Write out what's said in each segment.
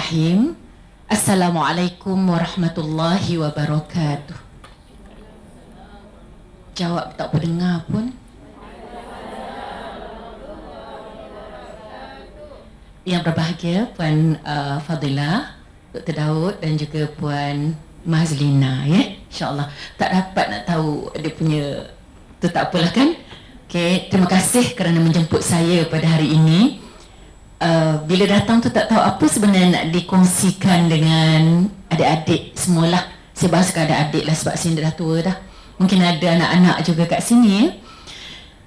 Bismillahirrahmanirrahim. Assalamualaikum warahmatullahi wabarakatuh. Jawab tak dengar pun. Yang berbahagia Puan Fadilah, Dr. Daud dan juga Puan Mazlina, ya. InsyaAllah tak dapat nak tahu dia punya tu, tak apalah kan. Okey, terima kasih kerana menjemput saya pada hari ini. Bila datang tu tak tahu apa sebenarnya nak dikongsikan dengan adik-adik semualah. Saya bahas ke adik-adik lah sebab sini dah tua dah. Mungkin ada anak-anak juga kat sini, ya.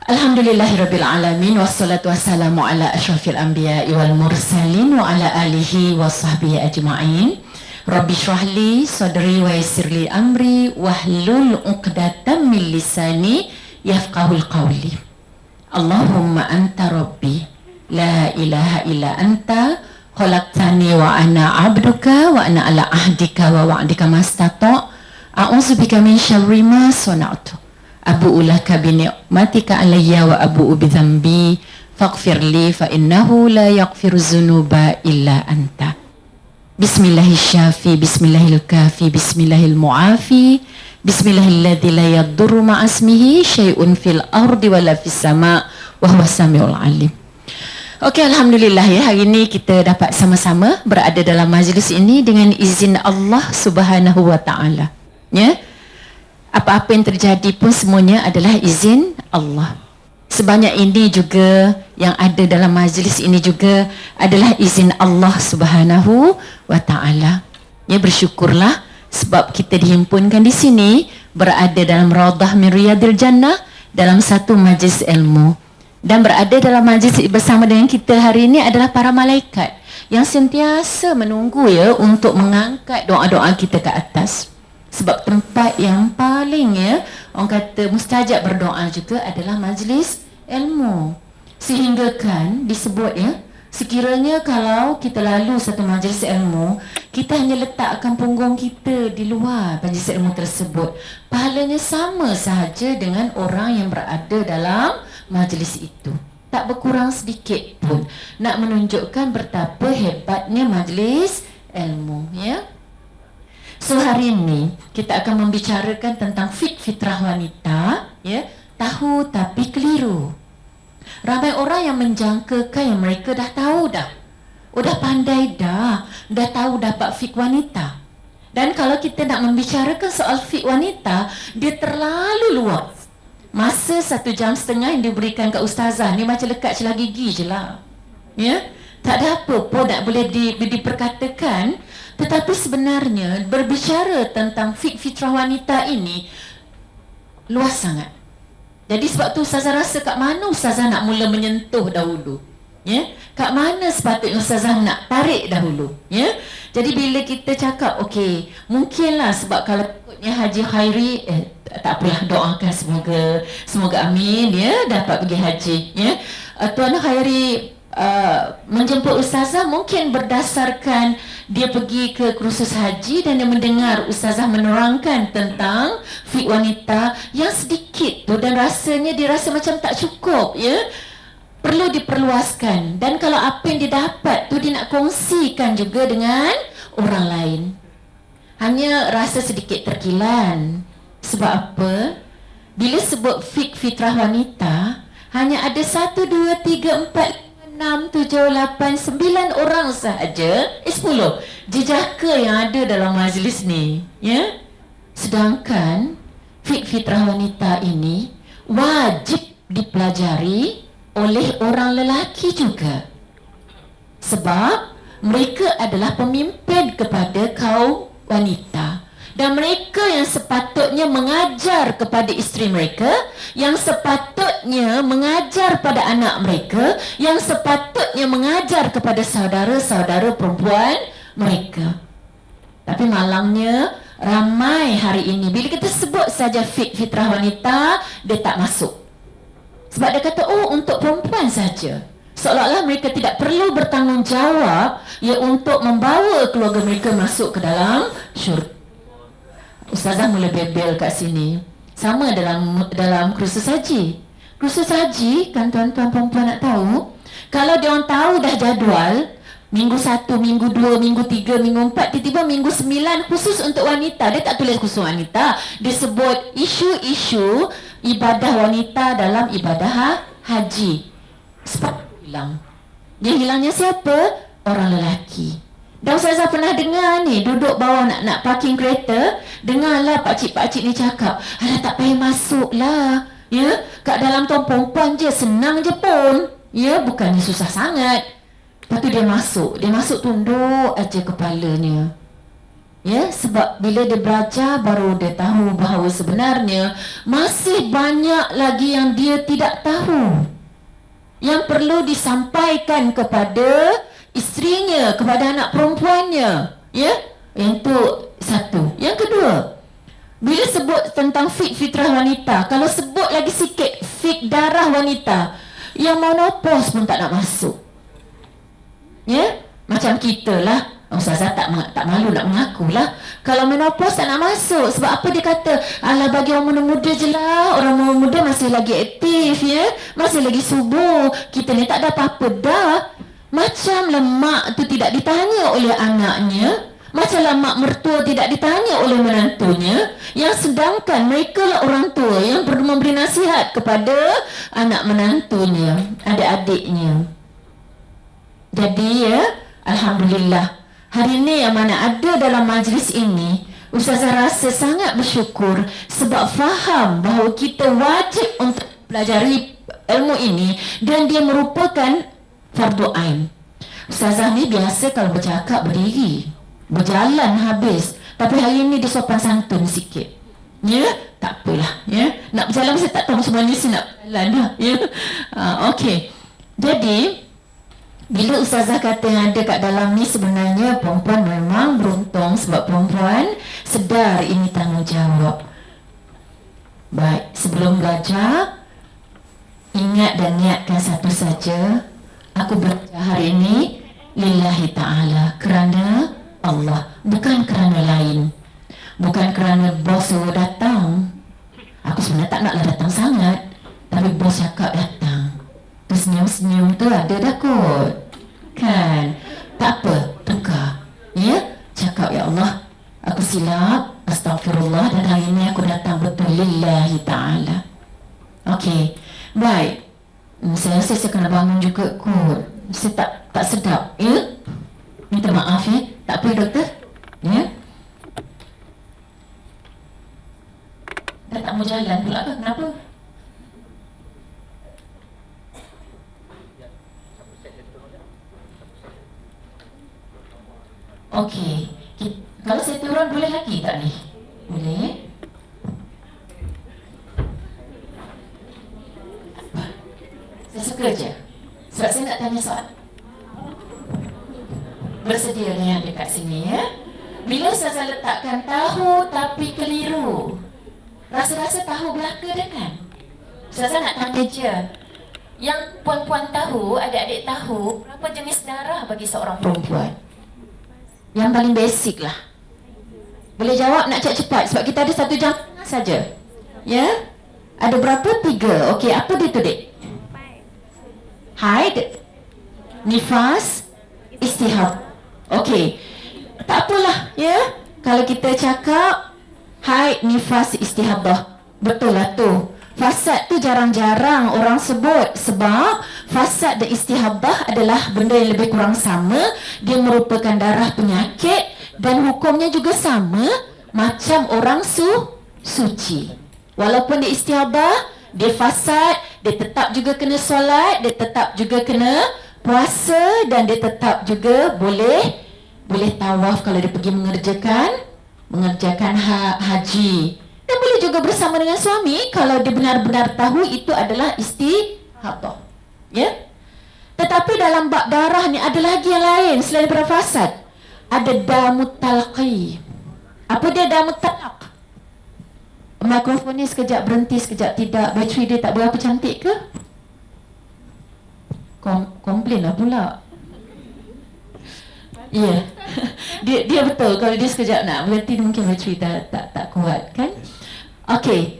Alhamdulillahirrabbilalamin. Wassalatu wassalamu ala ashrafil anbiya'i wal mursalin wa ala alihi wa sahbihi ajma'in. Rabbi syrahli sadri wa yassirli amri wahlul uqdatam min lisani yafqahul qawli. Allahumma anta rabbi la ilaha illa anta khalaqtani wa ana abduka wa ana ala ahdika wa wa'dika mastata' a'udzubika min syarri ma sana'tu abu'u laka bi ni'matika alayya wa abu'u bi dhanbi faghfirli fa innahu la yaghfiru dzunuba illa anta. Bismillahirrahmanirrahim. Bismillahil-kafi, bismillahil-mu'afi, bismillahilladzi la yadurru ma'asmihi syai'un fil ardi wala fis sama' wa huwas samiul alim. Okey, alhamdulillah, ya, hari ini kita dapat sama-sama berada dalam majlis ini dengan izin Allah Subhanahu wa taala. Ya. Apa-apa yang terjadi pun semuanya adalah izin Allah. Sebanyak ini juga yang ada dalam majlis ini juga adalah izin Allah Subhanahu wa taala. Ya, bersyukurlah sebab kita dihimpunkan di sini berada dalam raudhah min riyadil jannah dalam satu majlis ilmu. Dan berada dalam majlis bersama dengan kita hari ini adalah para malaikat yang sentiasa menunggu, ya, untuk mengangkat doa-doa kita ke atas. Sebab tempat yang paling, ya, orang kata mustajab berdoa juga adalah majlis ilmu. Sehingga kan disebut, ya, sekiranya kalau kita lalu satu majlis ilmu, kita hanya letakkan punggung kita di luar majlis ilmu tersebut, pahalanya sama sahaja dengan orang yang berada dalam majlis itu. Tak berkurang sedikit pun. Nak menunjukkan betapa hebatnya majlis ilmu, ya. So hari ini kita akan membicarakan tentang fitrah wanita, ya. Tahu tapi keliru. Ramai orang yang menjangkakan yang mereka dah tahu dah. Dah pandai dah tahu dapat fik wanita. Dan kalau kita nak membicarakan soal fik wanita, dia terlalu luas. Masa 1.5 jam yang diberikan kat ustazah ni macam lekat celah gigi je lah, ya. Tak ada apa pun nak boleh diperkatakan. Tetapi sebenarnya berbicara tentang fitrah wanita ini luas sangat. Jadi sebab tu ustazah rasa kat mana ustazah nak mula menyentuh dahulu, ya. Kat mana sepatutnya ustazah nak tarik dahulu, ya. Jadi bila kita cakap okey, mungkinlah sebab kalau ikutnya Haji Khairi, tak apalah, doakan semoga amin, ya, dapat pergi haji, ya. Tuan Khairi menjemput ustazah mungkin berdasarkan dia pergi ke kursus haji dan dia mendengar ustazah menerangkan tentang fik wanita yang sedikit tu dan rasanya dia rasa macam tak cukup, ya. Perlu diperluaskan, dan kalau apa yang dia dapat tu dia nak kongsikan juga dengan orang lain. Hanya rasa sedikit terkilan. Sebab apa? Bila sebut fitrah wanita, hanya ada 1, 2, 3, 4, 5, 6, 7, 8, 9 orang sahaja, 10 jejaka yang ada dalam majlis ni, ya. Sedangkan fitrah wanita ini wajib dipelajari oleh orang lelaki juga. Sebab mereka adalah pemimpin kepada kaum wanita. Dan mereka yang sepatutnya mengajar kepada isteri mereka, yang sepatutnya mengajar pada anak mereka, yang sepatutnya mengajar kepada saudara-saudara perempuan mereka. Tapi malangnya ramai hari ini bila kita sebut saja fitrah wanita, dia tak masuk. Sebab dia kata, oh, untuk perempuan saja. Seolah-olah mereka tidak perlu bertanggungjawab, ya, untuk membawa keluarga mereka masuk ke dalam syurga. Ustazah mula bebel kat sini. Sama dalam kursus haji. Kursus haji, kan tuan-tuan perempuan nak tahu, kalau dia orang tahu dah jadual, Minggu 1, minggu 2, minggu 3, minggu 4, tiba-tiba minggu 9 khusus untuk wanita. Dia tak tulis khusus wanita. Dia sebut isu-isu ibadah wanita dalam ibadah haji. Sebab hilang. Dia hilangnya siapa? Orang lelaki. Dan Ustazah pernah dengar ni, duduk bawah nak parking kereta, dengarlah pakcik-pakcik ni cakap, alah tak payah masuk lah. Ya, kat dalam tuan perempuan je, senang je pun. Ya, bukannya susah sangat. Lepas tu dia masuk tunduk aja kepalanya. Ya, sebab bila dia belajar baru dia tahu bahawa sebenarnya masih banyak lagi yang dia tidak tahu, yang perlu disampaikan kepada isterinya, kepada anak perempuannya. Ya, yang tu satu. Yang kedua, bila sebut tentang fitrah wanita, kalau sebut lagi sikit darah wanita, yang menopause pun tak nak masuk. Ya, macam kita lah. Ustazah tak malu nak mengaku lah. Kalau menopause tak nak masuk. Sebab apa dia kata? Alah, bagi orang muda-muda je lah. Orang muda masih lagi aktif, ya. Masih lagi subuh. Kita ni tak ada apa-apa dah. Macam lemak tu tidak ditanya oleh anaknya. Macamlah mak mertua tidak ditanya oleh menantunya. Yang sedangkan mereka lah orang tua yang perlu memberi nasihat kepada anak menantunya, adik-adiknya. Jadi ya, alhamdulillah, hari ini yang mana ada dalam majlis ini, Ustazah rasa sangat bersyukur sebab faham bahawa kita wajib untuk pelajari ilmu ini dan dia merupakan fardu ain. Ustazah ni biasa kalau bercakap berdiri, berjalan habis, tapi hari ini dia sopan santun sikit. Ya, tak apalah, ya. Nak berjalan saya tak tahu macam mana saya nak berjalan dah, ya. Okey. Jadi bila Ustazah kata yang ada kat dalam ni, sebenarnya perempuan memang beruntung sebab perempuan sedar ini tanggungjawab. Baik, sebelum belajar, ingat dan niatkan satu saja. Aku belajar hari ini lillahi ta'ala, kerana Allah, bukan kerana lain. Bukan kerana bos suruh datang. Aku sebenarnya tak naklah datang sangat, tapi bos cakap datang. Senyum-senyum tu ada dah kot. Kan? Tak apa, tukar. Ya? Cakap, ya Allah, aku silap, astaghfirullah, dan hari ini aku datang betul lillahi ta'ala. Okey. Baik. Saya rasa saya kena bangun juga kot. Saya tak sedap. Ya? Minta maaf ya. Tak apa doktor? Ya? Dah tak mau jalan pula ke? Kenapa? Okey, kalau saya turun boleh lagi tak ni? Boleh? Saya suka je. Sebab saya nak tanya soal. Bersedia yang dekat sini ya. Bila saya letakkan tahu tapi keliru, rasa-rasa tahu belaka dah kan? Saya nak tanya je. Yang puan-puan tahu, adik-adik tahu, berapa jenis darah bagi seorang perempuan? Yang paling basic lah. Boleh jawab nak cepat-cepat sebab kita ada 1 jam saja. Ya? Ada berapa? 3. Okey, apa dia tu, Dek? Haid, nifas, istihad. Okey. Tak apalah, ya. Kalau kita cakap haid, nifas, istihadah, betul lah tu. Fasad tu jarang-jarang orang sebut sebab fasad dan istihadah adalah benda yang lebih kurang sama. Dia merupakan darah penyakit dan hukumnya juga sama macam orang suci. Walaupun dia istihadah, dia fasad, dia tetap juga kena solat, dia tetap juga kena puasa dan dia tetap juga boleh tawaf kalau dia pergi mengerjakan haji. Dan boleh juga bersama dengan suami kalau dia benar-benar tahu itu adalah istihadah. Ya? Tetapi dalam bab darah ni ada lagi yang lain selain daripada fasad. Ada damut talqi. Apa dia damut talq? Mikrofon ni sekejap berhenti, sekejap tidak. Bateri dia tak berapa cantik ke? Komplain lah pula. Ya. Yeah. dia betul. Kalau dia sekejap nak berhenti, mungkin bateri tak kuat kan? Okey.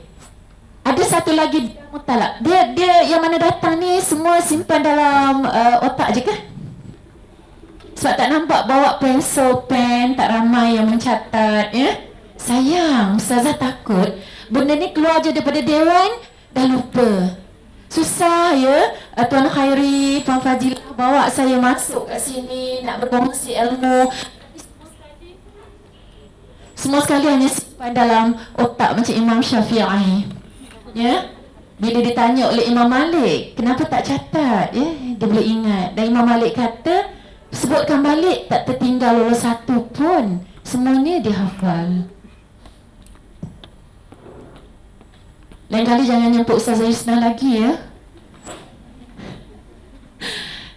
Ada satu lagi mutalak. Dia yang mana datang ni semua simpan dalam otak je ke? Sebab tak nampak bawa pensel, pen, tak ramai yang mencatat, ya. Sayang, Ustazah takut benda ni keluar je daripada dewan, dah lupa. Susah ya, Tuan Khairi, Puan Fajilah bawa saya masuk kat sini nak berkongsi ilmu. Semua sekali hanya simpan dalam otak macam Imam Syafi'i. Ya? Bila ditanya oleh Imam Malik, kenapa tak catat? Ya, dia boleh ingat. Dan Imam Malik kata, sebutkan balik tak tertinggal walau satu pun. Semuanya dihafal. Lain kali jangan nyempuk Ustazah Yusna lagi ya.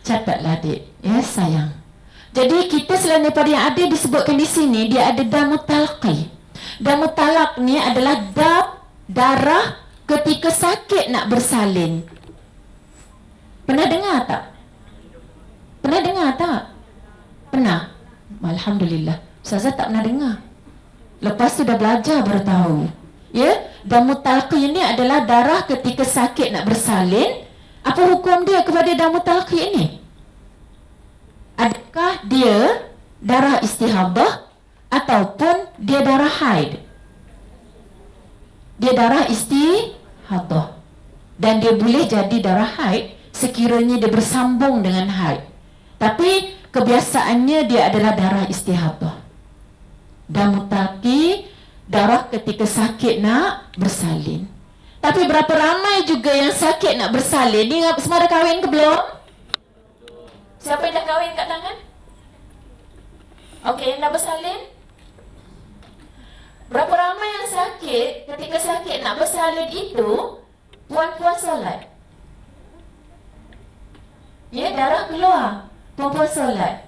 Catatlah adik, ya sayang. Jadi kita selain daripada yang ada disebutkan di sini, dia ada damu talqi. Damu talaq ni adalah darah ketika sakit nak bersalin. Pernah dengar tak? Pernah dengar tak? Pernah? Alhamdulillah. Ustazah tak pernah dengar. Lepas tu dah belajar baru tahu. Ya, damu talqi ini adalah darah ketika sakit nak bersalin. Apa hukum dia kepada damu talqi ini? Adakah dia darah istihadah ataupun dia darah haid? Dia darah istihadah. Dan dia boleh jadi darah haid sekiranya dia bersambung dengan haid. Tapi kebiasaannya dia adalah darah istihadah. Damu talqi, darah ketika sakit nak bersalin. Tapi berapa ramai juga yang sakit nak bersalin? Ni semua dah kahwin ke belum? Siapa yang dah kahwin kat tangan? Okey, yang dah bersalin? Berapa ramai yang sakit ketika sakit nak bersalin itu puan-puan solat? Ya, darah keluar, puan-puan solat.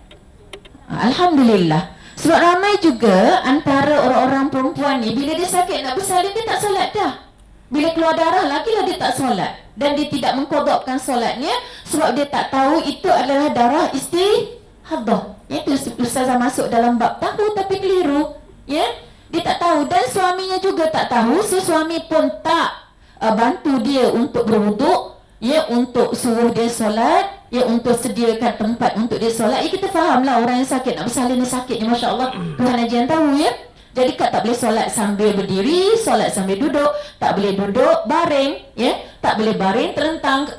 Alhamdulillah. Sebab ramai juga antara orang-orang perempuan ni, bila dia sakit nak bersalin, dia tak solat dah. Bila keluar darah lagi lah dia tak solat. Dan dia tidak mengkodokkan solatnya sebab dia tak tahu itu adalah darah istihadah. Itu Ustazah masuk dalam bab tahu tapi keliru. Ya, dia tak tahu dan suaminya juga tak tahu. So suami pun tak bantu dia untuk berwuduk, ya, untuk suruh dia solat, ya, untuk sediakan tempat untuk dia solat. Ya, kita fahamlah orang yang sakit nak bersalin ni sakitnya, Masya Allah, Tuhan aja yang tahu ya. Jadi tak boleh solat sambil berdiri, solat sambil duduk, tak boleh duduk baring, ya, tak boleh baring terlentang,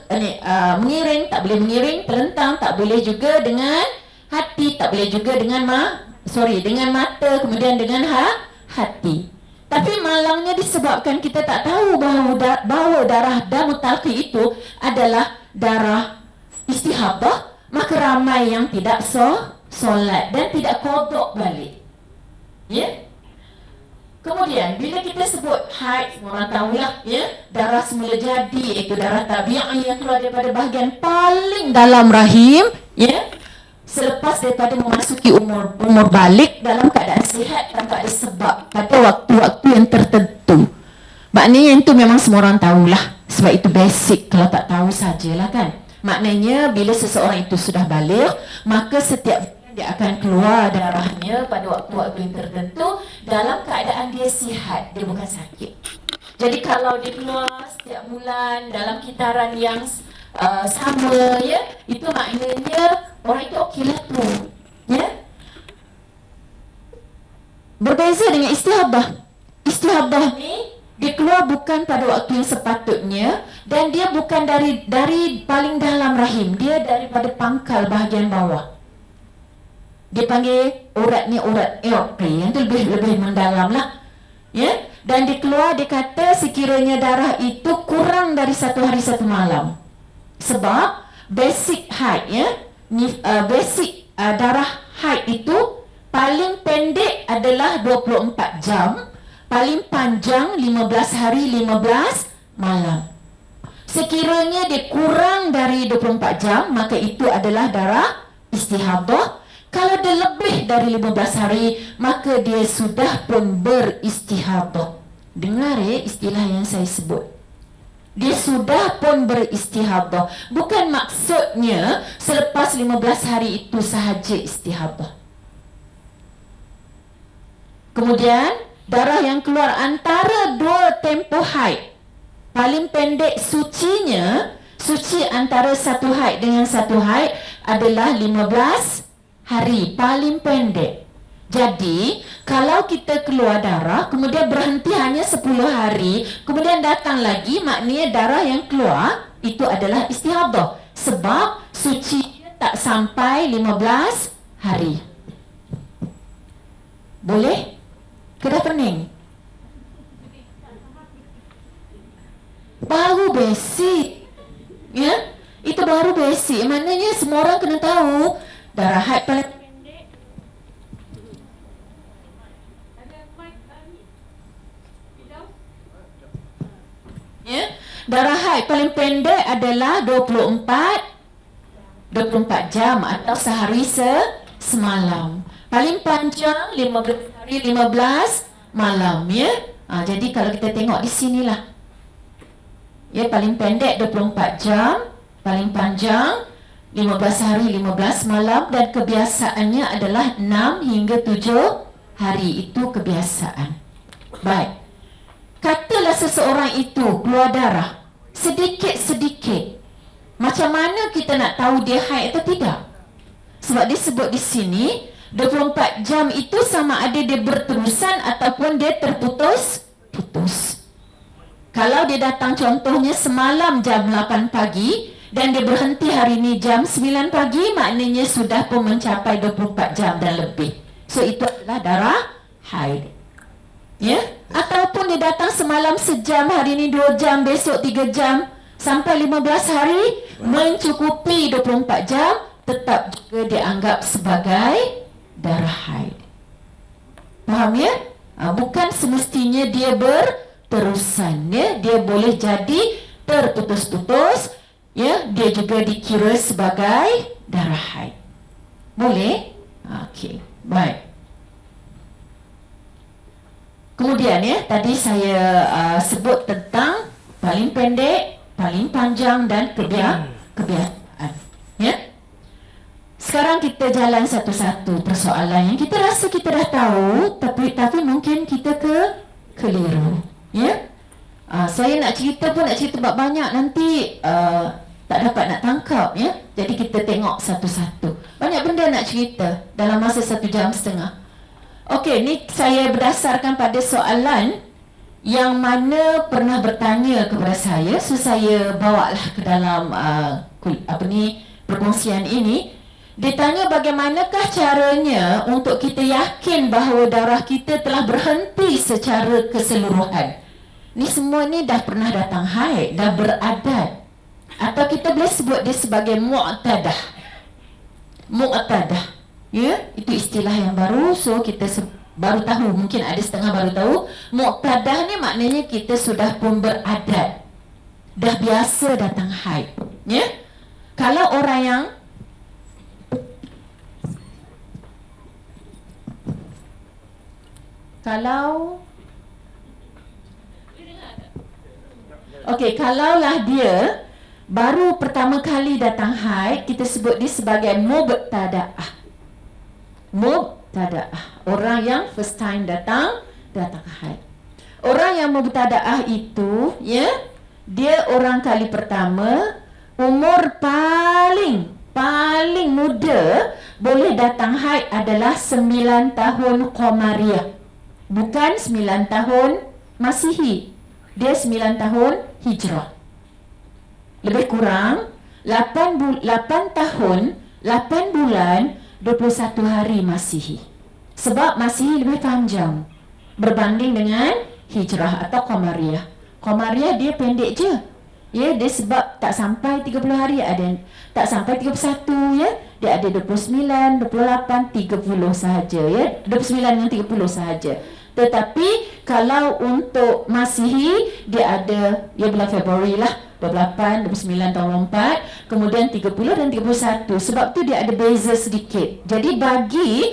mengiring, tak boleh mengiring terlentang, tak boleh juga dengan hati, tak boleh juga dengan dengan mata, kemudian dengan hati. Tapi malangnya disebabkan kita tak tahu bahawa darah damu talqi itu adalah darah istihadah, maka ramai yang tidak solat dan tidak qada balik. Ya? Kemudian bila kita sebut haid, semua orang tahulah ya, darah semula jadi iaitu darah tabi'i yang keluar daripada bahagian paling dalam rahim, ya. Selepas daripada memasuki umur balik dalam keadaan sihat tanpa ada sebab pada waktu-waktu yang tertentu. Maknanya itu memang semua orang tahulah. Sebab itu basic, kalau tak tahu sajalah kan. Maknanya bila seseorang itu sudah balik, maka setiap dia akan keluar darahnya pada waktu-waktu yang tertentu dalam keadaan dia sihat, dia bukan sakit. Jadi kalau dia keluar setiap bulan dalam kitaran yang sama, ya, itu maknanya orang itu okeylah tu, ya. Berbeza dengan istihadah. Istihadah ni dia keluar bukan pada waktu yang sepatutnya dan dia bukan dari paling dalam rahim, dia daripada pangkal bahagian bawah. Dia panggil urat ni urat aorta, yang tu lebih mendalam lah, ya. Dan dia keluar, dia kata sekiranya darah itu kurang dari 1 hari 1 malam. Sebab basic haid, ya, basic darah haid itu paling pendek adalah 24 jam, paling panjang 15 hari 15 malam. Sekiranya dia kurang dari 24 jam, maka itu adalah darah istihadah. Kalau dia lebih dari 15 hari, maka dia sudah pun beristihadah. Dengar ya istilah yang saya sebut. Dia sudah pun beristihadah. Bukan maksudnya selepas 15 hari itu sahaja istihadah. Kemudian, darah yang keluar antara 2 tempoh haid. Paling pendek suci antara 1 haid dengan 1 haid adalah 15 hari paling pendek. Jadi, kalau kita keluar darah, kemudian berhenti hanya 10 hari, kemudian datang lagi, maknanya darah yang keluar, itu adalah istihadah. Sebab suci tak sampai 15 hari. Boleh? Ke dah pening? Baru basic. Ya? Itu baru basic. Maknanya semua orang kena tahu darah haid paling darah haid paling pendek adalah 24 jam atau sehari semalam. Paling panjang 15 hari 15 malam, ya. Jadi kalau kita tengok di sinilah. Ya, paling pendek 24 jam, paling panjang 15 hari 15 malam, dan kebiasaannya adalah 6 hingga 7 hari. Itu kebiasaan. Baik. Katalah seseorang itu keluar darah sedikit-sedikit. Macam mana kita nak tahu dia haid atau tidak? Sebab disebut di sini 24 jam itu sama ada dia berterusan ataupun dia terputus. Kalau dia datang contohnya semalam jam 8 pagi dan dia berhenti hari ini jam 9 pagi, maknanya sudah pun mencapai 24 jam dan lebih. So itu adalah darah haid. Ya, ataupun dia datang semalam sejam, hari ini 2 jam, besok 3 jam sampai 15 hari, mencukupi 24 jam, tetap juga dianggap sebagai darah haid. Faham ya? Bukan semestinya dia berterusan, ya. Dia boleh jadi terputus-putus, ya. Dia juga dikira sebagai darah haid. Boleh? Okey, baik. Kemudian, ya, tadi saya sebut tentang paling pendek, paling panjang dan kebiasaan. Ya. Sekarang kita jalan satu-satu persoalan yang kita rasa kita dah tahu, tapi mungkin kita keliru. Ya. Saya nak cerita pun nak cerita banyak, nanti tak dapat nak tangkap, ya. Jadi kita tengok satu-satu. Banyak benda nak cerita dalam masa 1 jam setengah. Okey, ni saya berdasarkan pada soalan yang mana pernah bertanya kepada saya. So saya bawalah ke dalam perkongsian ini. Dia tanya bagaimanakah caranya untuk kita yakin bahawa darah kita telah berhenti secara keseluruhan. Ni semua ni dah pernah datang haid, dah beradat. Atau kita boleh sebut dia sebagai mu'tadah. Mu'tadah. Ya, itu istilah yang baru. So kita baru tahu, mungkin ada setengah baru tahu. Muqtadah ni maknanya kita sudah pun beradat, dah biasa datang haid. Ya. Kalau orang yang kalaulah dia baru pertama kali datang haid, kita sebut dia sebagai mubtada'ah. Mubtada'ah, orang yang first time datang haid. Orang yang mubtada'ah itu, ya, dia orang kali pertama, umur paling muda boleh datang haid adalah 9 tahun Qamariyah. Bukan 9 tahun Masihi. Dia 9 tahun Hijrah. Lebih kurang 8 tahun 8 bulan 21 hari Masihi. Sebab Masihi lebih panjang berbanding dengan Hijrah atau Qamariyah. Qamariyah dia pendek je. Ya, dia sebab tak sampai 30 hari, ada tak sampai 31, ya. Dia ada 29, 28, 30 sahaja, ya. 29 dengan 30 sahaja. Tetapi kalau untuk Masihi dia ada, ya, bulan Februari lah, 28, 29 tahun 4, kemudian 30 dan 31. Sebab tu dia ada beza sedikit. Jadi bagi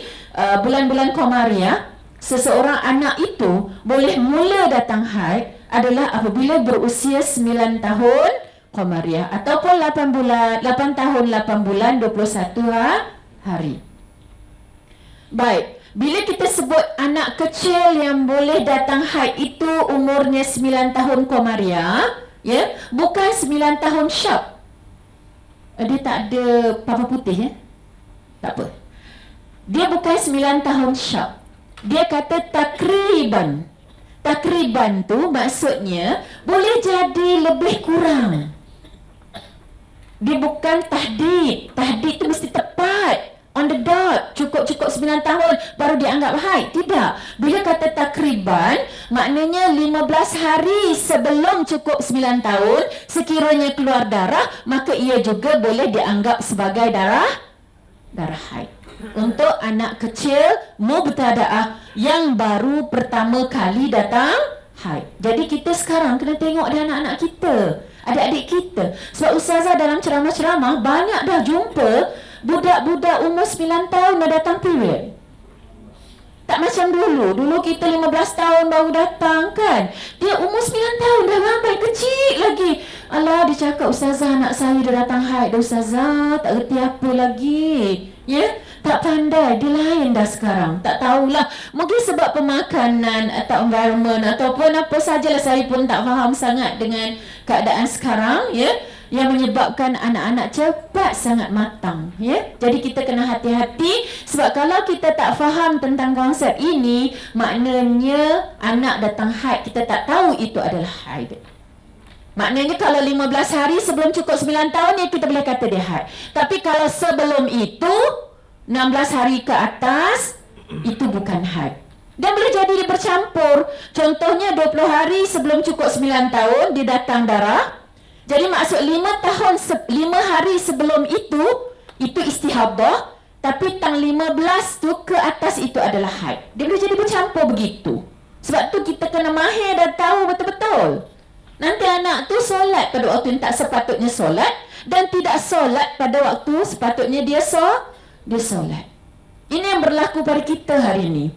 bulan-bulan Qamariyah, seseorang anak itu boleh mula datang haid adalah apabila berusia 9 tahun Qamariyah ataupun 8 tahun 8 bulan 21 hari. Baik, bila kita sebut anak kecil yang boleh datang haid itu umurnya 9 tahun Qamariyah, ya, bukan 9 tahun Syab. Dia tak ada papa putih, ya. Tak apa. Dia bukan 9 tahun syak. Dia kata takriban. Takriban tu maksudnya boleh jadi lebih kurang. Dia bukan tahdid. Tahdid tu mesti tepat, on the dot, cukup 9 tahun baru dianggap haid. Tidak. Bila kata takriban, maknanya 15 hari sebelum cukup 9 tahun, sekiranya keluar darah, maka ia juga boleh dianggap sebagai darah haid. Untuk anak kecil mubtada'ah yang baru pertama kali datang haid. Jadi kita sekarang kena tengok dia anak-anak kita, adik-adik kita. Sebab ustazah dalam ceramah-ceramah banyak dah jumpa budak-budak umur 9 tahun dah datang period. Tak macam dulu. Dulu kita 15 tahun baru datang kan. Dia umur 9 tahun dah ramai, kecil lagi. Alah, dia cakap, ustazah anak saya dah datang haid dah ustazah. Tak reti apa lagi. Ya? Tak pandai. Dia lain dah sekarang. Tak tahulah. Mungkin sebab pemakanan atau environment ataupun apa sajalah. Saya pun tak faham sangat dengan keadaan sekarang. Ya? Yang menyebabkan anak-anak cepat sangat matang, ya. Jadi kita kena hati-hati sebab kalau kita tak faham tentang konsep ini, maknanya anak datang haid kita tak tahu itu adalah haid. Maknanya kalau 15 hari sebelum cukup 9 tahun ya kita boleh kata dia haid. Tapi kalau sebelum itu 16 hari ke atas itu bukan haid. Dan boleh jadi dia bercampur. Contohnya 20 hari sebelum cukup 9 tahun dia datang darah. Jadi maksud 5 hari sebelum itu istihadah, tapi tang 15 tu ke atas itu adalah haid. Dia boleh jadi bercampur begitu. Sebab tu kita kena mahir dan tahu betul-betul. Nanti anak tu solat pada waktu yang tak sepatutnya solat dan tidak solat pada waktu sepatutnya dia solat. Ini yang berlaku pada kita hari ini.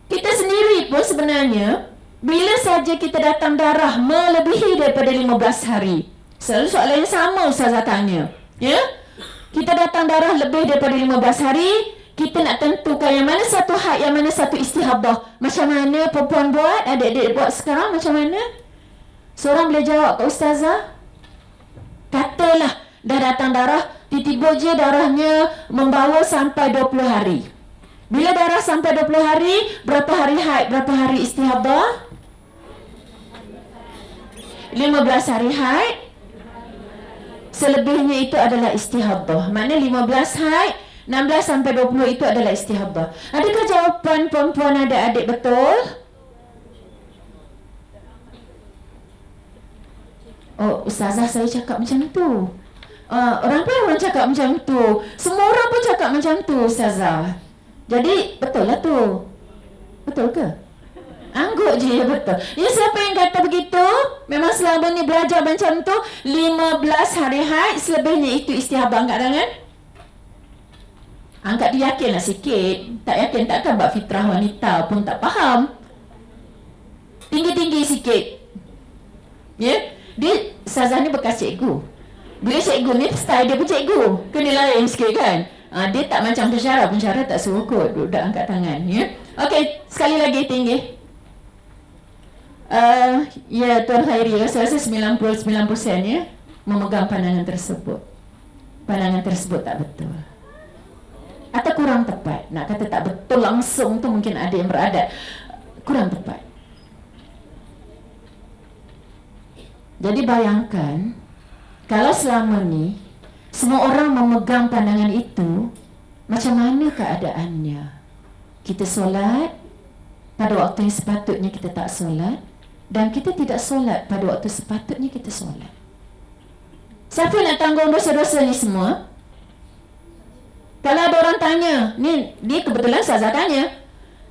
Kita sendiri pun sebenarnya bila saja kita datang darah melebihi daripada 15 hari, selalu soalan yang sama ustazah tanya, ya? Kita datang darah lebih daripada 15 hari, kita nak tentukan yang mana satu haid, yang mana satu istihadah. Macam mana perempuan buat, adik-adik buat sekarang macam mana? Seorang boleh jawab ke ustazah? Katalah dah datang darah, tiba-tiba je darahnya membawa sampai 20 hari. Bila darah sampai 20 hari, berapa hari haid, berapa hari istihadah? 15 hari haid. Selebihnya itu adalah istihadah. Maknanya 15 haid, 16 sampai 20 itu adalah istihadah. Adakah jawapan perempuan adik-adik betul? Oh, ustazah saya cakap macam tu. Orang pun orang cakap macam tu. Semua orang pun cakap macam tu, ustazah. Jadi betul lah tu. Betul ke? Angguk je betul. Ya, siapa yang kata begitu? Memang selama ni belajar macam tu. 15 hari haid, selebihnya itu istihadah. Angkat tangan. Angkat dia yakinlah sikit. Tak yakin takkan buat fitrah wanita pun tak faham. Tinggi-tinggi sikit. Ya, dia ustazah ni bekas cikgu. Bila cikgu ni style dia pun cikgu. Kena lain sikit kan? Dia tak macam pensyarah tak suruh kot duduk angkat tangan, ya. Okey, sekali lagi tinggi. Ya, Tuan Khairi, saya rasa 99% ya memegang pandangan tersebut. Pandangan tersebut tak betul. Atau kurang tepat. Nak kata tak betul langsung tu mungkin ada yang beradat. Kurang tepat. Jadi bayangkan kalau selama ni semua orang memegang pandangan itu, macam mana keadaannya? Kita solat pada waktu yang sepatutnya kita tak solat, dan kita tidak solat pada waktu sepatutnya kita solat. Siapa nak tanggung dosa-dosa ni semua? Kalau ada orang tanya, ni kebetulan ustazah tanya,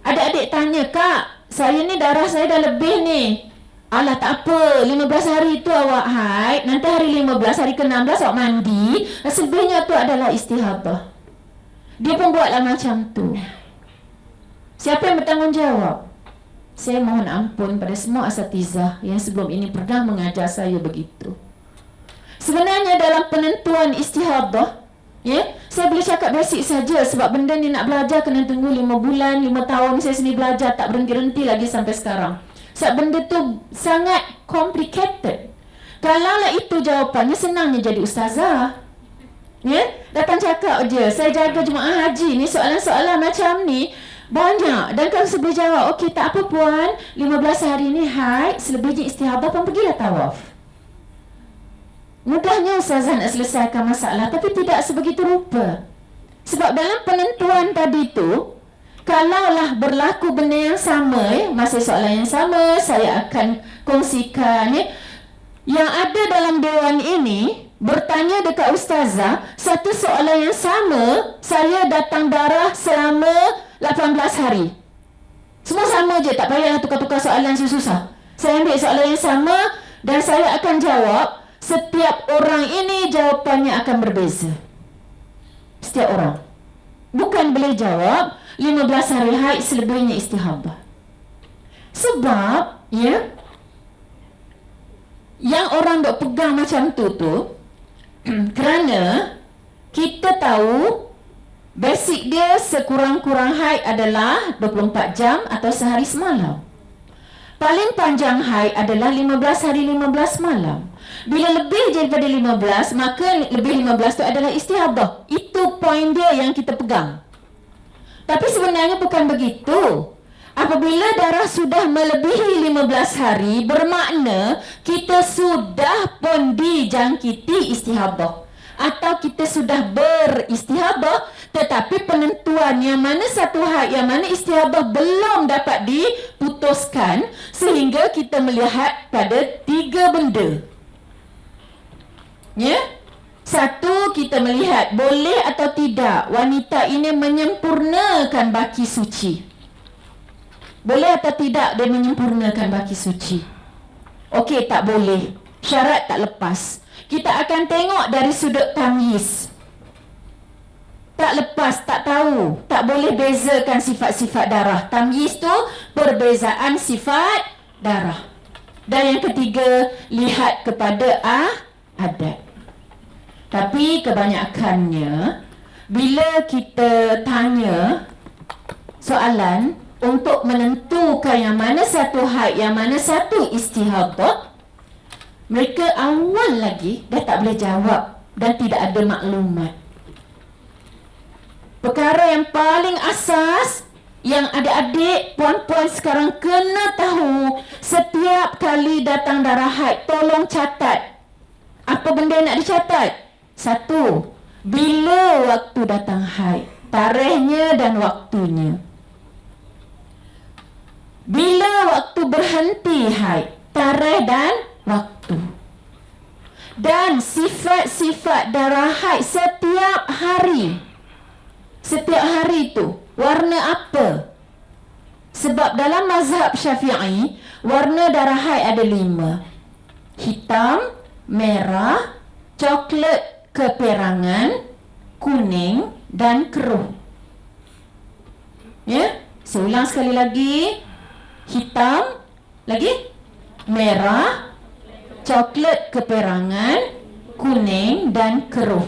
adik-adik tanya, Kak, saya ni darah saya dah lebih ni. Alah tak apa, 15 hari tu awak haid, nanti hari 15, hari ke-16 awak mandi, selebihnya tu adalah istihadah. Dia pun buatlah macam tu. Siapa yang bertanggungjawab? Saya mohon ampun pada semua asatizah yang sebelum ini pernah mengajar saya begitu. Sebenarnya dalam penentuan istihadah, ya, saya boleh cakap basic saja sebab benda ni nak belajar kena tunggu 5 bulan, 5 tahun saya sendiri belajar tak berhenti-henti lagi sampai sekarang. Sebab benda tu sangat complicated. Kalaulah itu jawapannya, senangnya jadi ustazah. Ya, datang cakap je, saya jaga jemaah haji ni, soalan-soalan macam ni banyak. Dan kalau saya boleh jawab, okey tak apa puan, 15 hari ni haid, selebihnya istihadah, puan pergilah tawaf. Mudahnya ustazah nak selesaikan masalah, tapi tidak sebegitu rupa. Sebab dalam penentuan tadi tu, kalaulah berlaku benda yang sama, masih soalan yang sama, saya akan kongsikan yang ada dalam dewan ini bertanya dekat ustazah satu soalan yang sama, saya datang darah selama 18 hari. Semua sama je, tak payahlah tukar-tukar soalan susah. Saya ambil soalan yang sama dan saya akan jawab. Setiap orang ini jawapannya akan berbeza. Setiap orang. Bukan boleh jawab 15 hari haid, selebihnya istihadah. Sebab yang orang dok pegang macam tu kerana kita tahu basic dia sekurang-kurang haid adalah 24 jam atau sehari semalam. Paling panjang haid adalah 15 hari 15 malam. Bila lebih daripada 15, maka lebih 15 tu adalah istihadah. Itu poin dia yang kita pegang. Tapi sebenarnya bukan begitu. Apabila darah sudah melebihi 15 hari, bermakna kita sudah pun dijangkiti istihadah. Atau kita sudah beristihadah, tetapi penentuan yang mana satu haid, yang mana istihadah belum dapat diputuskan, sehingga kita melihat pada 3 benda. Satu, kita melihat boleh atau tidak wanita ini menyempurnakan baki suci. Boleh atau tidak dia menyempurnakan baki suci? Okey, tak boleh. Syarat tak lepas. Kita akan tengok dari sudut tamyiz. Tak lepas, tak tahu. Tak boleh bezakan sifat-sifat darah. Tamyiz tu perbezaan sifat darah. Dan yang ketiga, lihat kepada adat. Tapi kebanyakannya, bila kita tanya soalan untuk menentukan yang mana satu haid, yang mana satu istihadah, mereka awal lagi dah tak boleh jawab dan tidak ada maklumat. Perkara yang paling asas yang adik-adik, puan-puan sekarang kena tahu, setiap kali datang darah haid, tolong catat. Apa benda yang nak dicatat? Satu, bila waktu datang haid, tarikhnya dan waktunya. Bila waktu berhenti haid, tarikh dan waktu. Dan sifat-sifat darah haid setiap hari. Setiap hari itu warna apa? Sebab dalam mazhab Syafi'i, warna darah haid ada 5. Hitam, merah, coklat keperangan, kuning dan keruh. Saya ulang sekali lagi. Hitam, lagi merah, coklat keperangan, kuning dan keruh.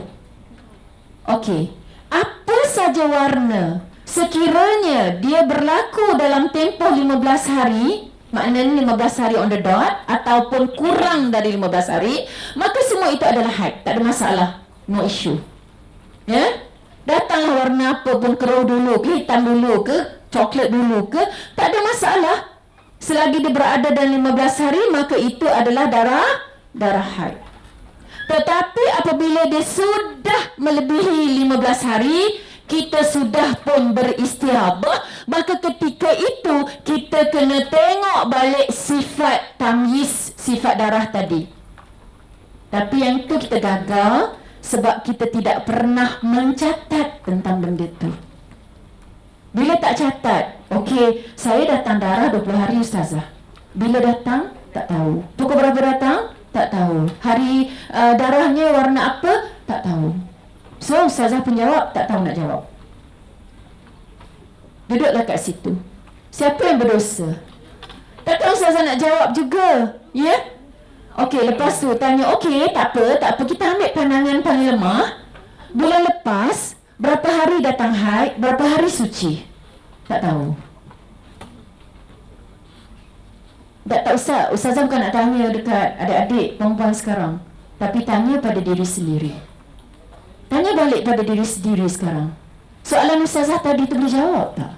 Okey. Apa saja warna, sekiranya dia berlaku dalam tempoh 15 hari, maknanya 15 hari on the dot ataupun kurang dari 15 hari, maka semua itu adalah haid. Tak ada masalah. No issue. Datanglah warna apa pun, keruh dulu ke, hitam dulu ke, coklat dulu ke, tak ada masalah. Selagi dia berada dalam 15 hari, maka itu adalah darah haid. Tetapi apabila dia sudah melebihi 15 hari, kita sudah pun beristihadah, maka ketika itu kita kena tengok balik sifat tamyiz, sifat darah tadi. Tapi yang itu kita gagal sebab kita tidak pernah mencatat tentang benda itu. Bila tak catat, okey, saya datang darah 20 hari ustazah. Bila datang, tak tahu. Pukul berapa datang? Tak tahu. Hari darahnya warna apa? Tak tahu. So, ustazah penjawab, tak tahu nak jawab. Duduklah kat situ. Siapa yang berdosa? Takkan ustazah nak jawab juga. Okey, lepas tu tanya, okey, tak apa, kita ambil pandangan paling lemah. Bulan lepas, berapa hari datang haid, berapa hari suci? Tak tahu. Tak ustazah bukan nak tanya dekat adik-adik perempuan sekarang, tapi tanya pada diri sendiri. Tanya balik pada diri sendiri sekarang. Soalan Ustazah tadi tu boleh jawab tak?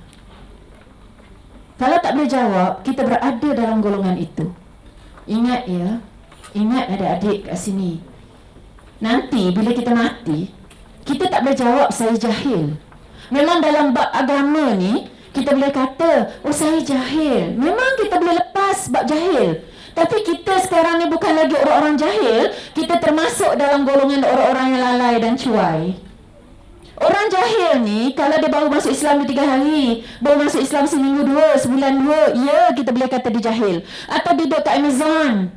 Kalau tak boleh jawab, kita berada dalam golongan itu. Ingat ya, ingat adik-adik kat sini. Nanti bila kita mati, kita tak boleh jawab saya jahil. Memang dalam bab agama ni, kita boleh kata, oh saya jahil. Memang kita boleh lepas bab jahil. Tapi kita sekarang ni bukan lagi orang-orang jahil, kita termasuk dalam golongan orang-orang yang lalai dan cuai. Orang jahil ni, kalau dia baru masuk Islam 3 hari, baru masuk Islam seminggu 2, sebulan 2, ya kita boleh kata dia jahil. Atau dia duduk kat Amazon,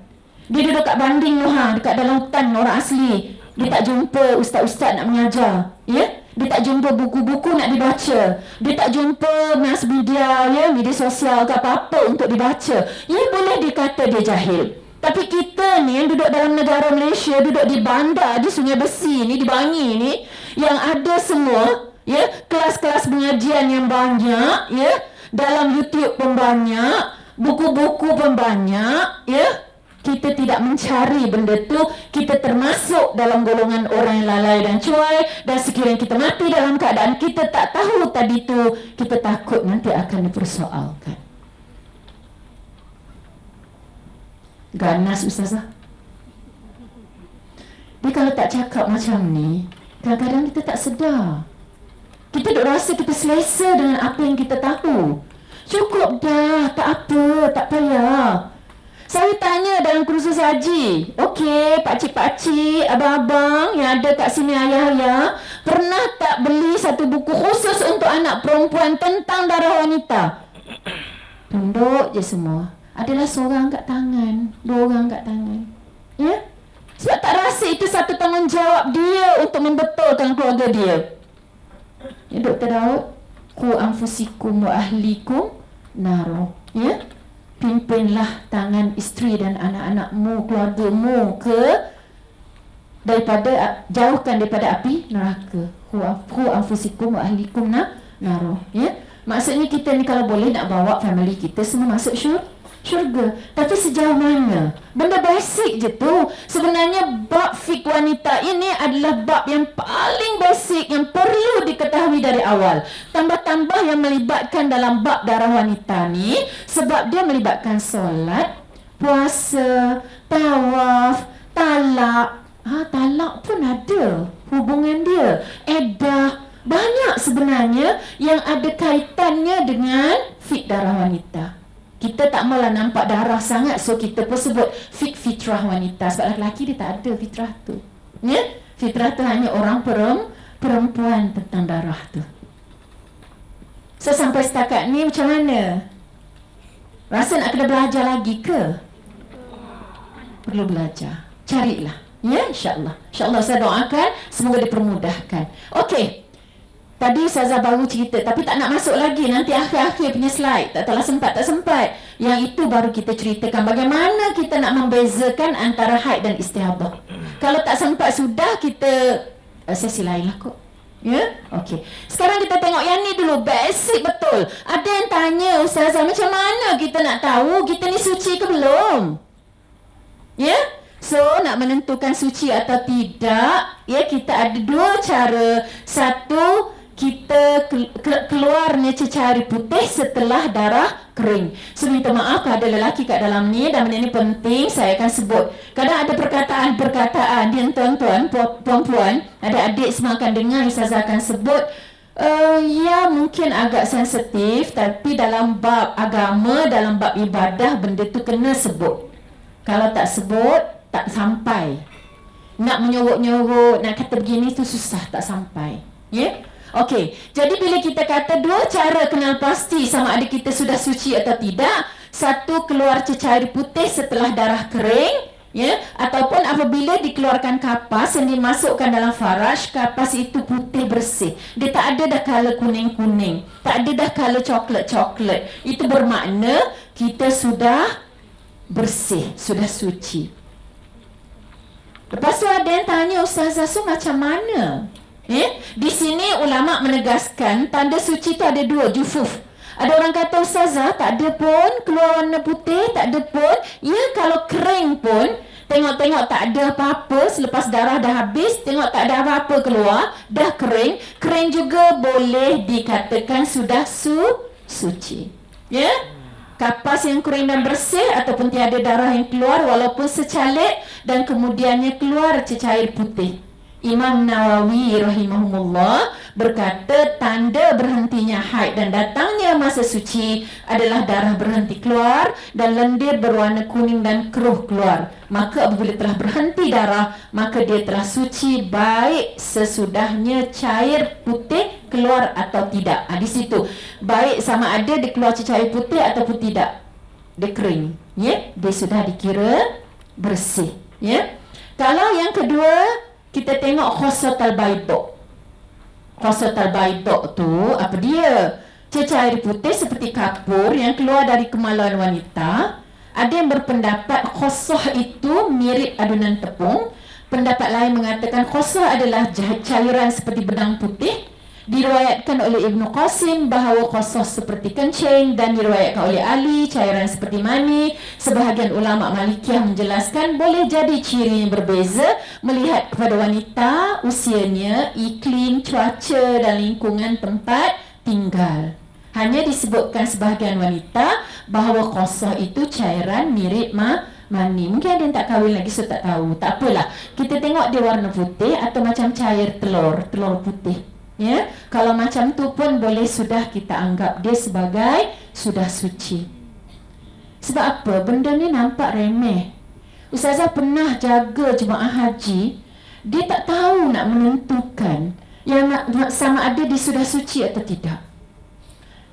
dia duduk kat Banding Noha, dekat dalam hutan orang asli. Dia tak jumpa ustaz-ustaz nak mengajar, ya? Dia tak jumpa buku-buku nak dibaca. Dia tak jumpa mass media, ya, media sosial ke apa-apa untuk dibaca. Ya, boleh dikata dia jahil. Tapi kita ni yang duduk dalam negara Malaysia, duduk di bandar, di Sungai Besi ni, di Bangi ni, yang ada semua, ya, kelas-kelas pengajian yang banyak, ya, dalam YouTube pun banyak, buku-buku pun banyak, ya. Kita tidak mencari benda tu, kita termasuk dalam golongan orang yang lalai dan cuai, dan sekiranya kita mati dalam keadaan kita tak tahu tadi tu, kita takut nanti akan dipersoalkan. Ganas Ustazah. Dia kalau tak cakap macam ni, kadang-kadang kita tak sedar. Kita duk rasa kita selesa dengan apa yang kita tahu. Cukup dah, tak apa, tak payah. Saya tanya dalam kursus haji, okey, pakcik-pakcik, abang-abang yang ada kat sini, ayah-ayah, pernah tak beli satu buku khusus untuk anak perempuan tentang darah wanita? Tunduk je semua. Adalah seorang kat tangan, 2 orang kat tangan. Ya? Sebab tak rasa itu satu tanggungjawab dia untuk membetulkan keluarga dia. Ya, Dr. Daud, ku anfusikum wa ahlikum naro. Ya? Pimpinlah tangan isteri dan anak-anakmu, keluargamu jauhkan daripada api neraka. Ku anfusikum wa ahlikum naro. Ya? Maksudnya kita ni kalau boleh nak bawa family kita semua masuk syurga. Tapi sejauh mana? Benda basic je tu. Sebenarnya bab fiqh wanita ini adalah bab yang paling basic yang perlu diketahui dari awal. Tambah-tambah yang melibatkan dalam bab darah wanita ni, sebab dia melibatkan solat, puasa, tawaf, talak. Talak pun ada hubungan dia. Iddah. Banyak sebenarnya yang ada kaitannya dengan fiqh darah wanita. Kita tak malah nampak darah sangat, so kita pun sebut fitrah wanita. Sebab lelaki dia tak ada fitrah tu. Ya? Fitrah tu hanya orang perempuan tentang darah tu. So sampai setakat ni macam mana? Rasa nak kena belajar lagi ke? Perlu belajar. Carilah. Ya, insyaAllah. InsyaAllah saya doakan semoga dipermudahkan. Okey. Tadi Ustazah baru cerita, tapi tak nak masuk lagi. Nanti akhir-akhir punya slide. Tak sempat. Yang itu baru kita ceritakan bagaimana kita nak membezakan antara haid dan istihadah. Kalau tak sempat sudah, kita sesi lain lah kot. Ya? Okey. Sekarang kita tengok yang ni dulu. Basic betul. Ada yang tanya, Ustazah, macam mana kita nak tahu kita ni suci ke belum? Ya? So, nak menentukan suci atau tidak, ya, kita ada 2 cara. Satu, kita keluarnya cecair putih setelah darah kering. So, minta maaf kalau ada lelaki kat dalam ni, dan benda ni penting, saya akan sebut. Kadang ada perkataan-perkataan dia, tuan-tuan, puan-puan, ada adik semua akan dengar, Ustazah akan sebut. Ya, mungkin agak sensitif, tapi dalam bab agama, dalam bab ibadah, benda tu kena sebut. Kalau tak sebut, tak sampai. Nak menyorok-nyorok, nak kata begini tu susah, tak sampai. Ya? Okey. Jadi bila kita kata 2 cara kenal pasti sama ada kita sudah suci atau tidak. Satu, keluar cecair putih setelah darah kering, ya, ataupun apabila dikeluarkan kapas yang dimasukkan dalam faraj, kapas itu putih bersih. Dia tak ada dah color kuning-kuning, tak ada dah color coklat-coklat. Itu bermakna kita sudah bersih, sudah suci. Lepas tu ada yang tanya, Ustazah, so macam mana? Di sini ulama menegaskan tanda suci tu ada 2, jufuf. Ada orang kata, Ustazah, tak ada pun keluar warna putih, tak ada pun. Ya, kalau kering pun, tengok-tengok tak ada apa-apa, selepas darah dah habis, tengok tak ada apa-apa keluar, dah kering, kering juga boleh dikatakan sudah suci. Ya? Kapas yang kering dan bersih ataupun tiada darah yang keluar walaupun secalik dan kemudiannya keluar cecair putih. Imam Nawawi rahimahumullah berkata tanda berhentinya haid dan datangnya masa suci adalah darah berhenti keluar dan lendir berwarna kuning dan keruh keluar. Maka apabila telah berhenti darah, maka dia telah suci baik sesudahnya cair putih keluar atau tidak. Di situ baik sama ada dia keluar cair putih ataupun tidak. Dia kering, ya? Dia sudah dikira bersih, ya? Kalau yang kedua, kita tengok khosatul baydok. Khosatul baydok tu apa dia? Cecair putih seperti kapur yang keluar dari kemaluan wanita. Ada yang berpendapat khosah itu mirip adunan tepung. Pendapat lain mengatakan khosah adalah cairan seperti benang putih. Diriwayatkan oleh Ibnu Qasim bahawa khosah seperti kencing dan diriwayatkan oleh Ali cairan seperti mani. Sebahagian ulama Malikiyah menjelaskan boleh jadi ciri yang berbeza melihat kepada wanita, usianya, iklim, cuaca dan lingkungan tempat tinggal. Hanya disebutkan sebahagian wanita bahawa khosah itu cairan mirip mani. Mungkin ada yang tak kahwin lagi, so tak tahu. Tak apalah. Kita tengok dia warna putih atau macam cair telur putih. Ya, kalau macam tu pun boleh sudah kita anggap dia sebagai sudah suci. Sebab apa? Benda ni nampak remeh. Ustazah pernah jaga jemaah haji, dia tak tahu nak menentukan yang nak sama ada dia sudah suci atau tidak.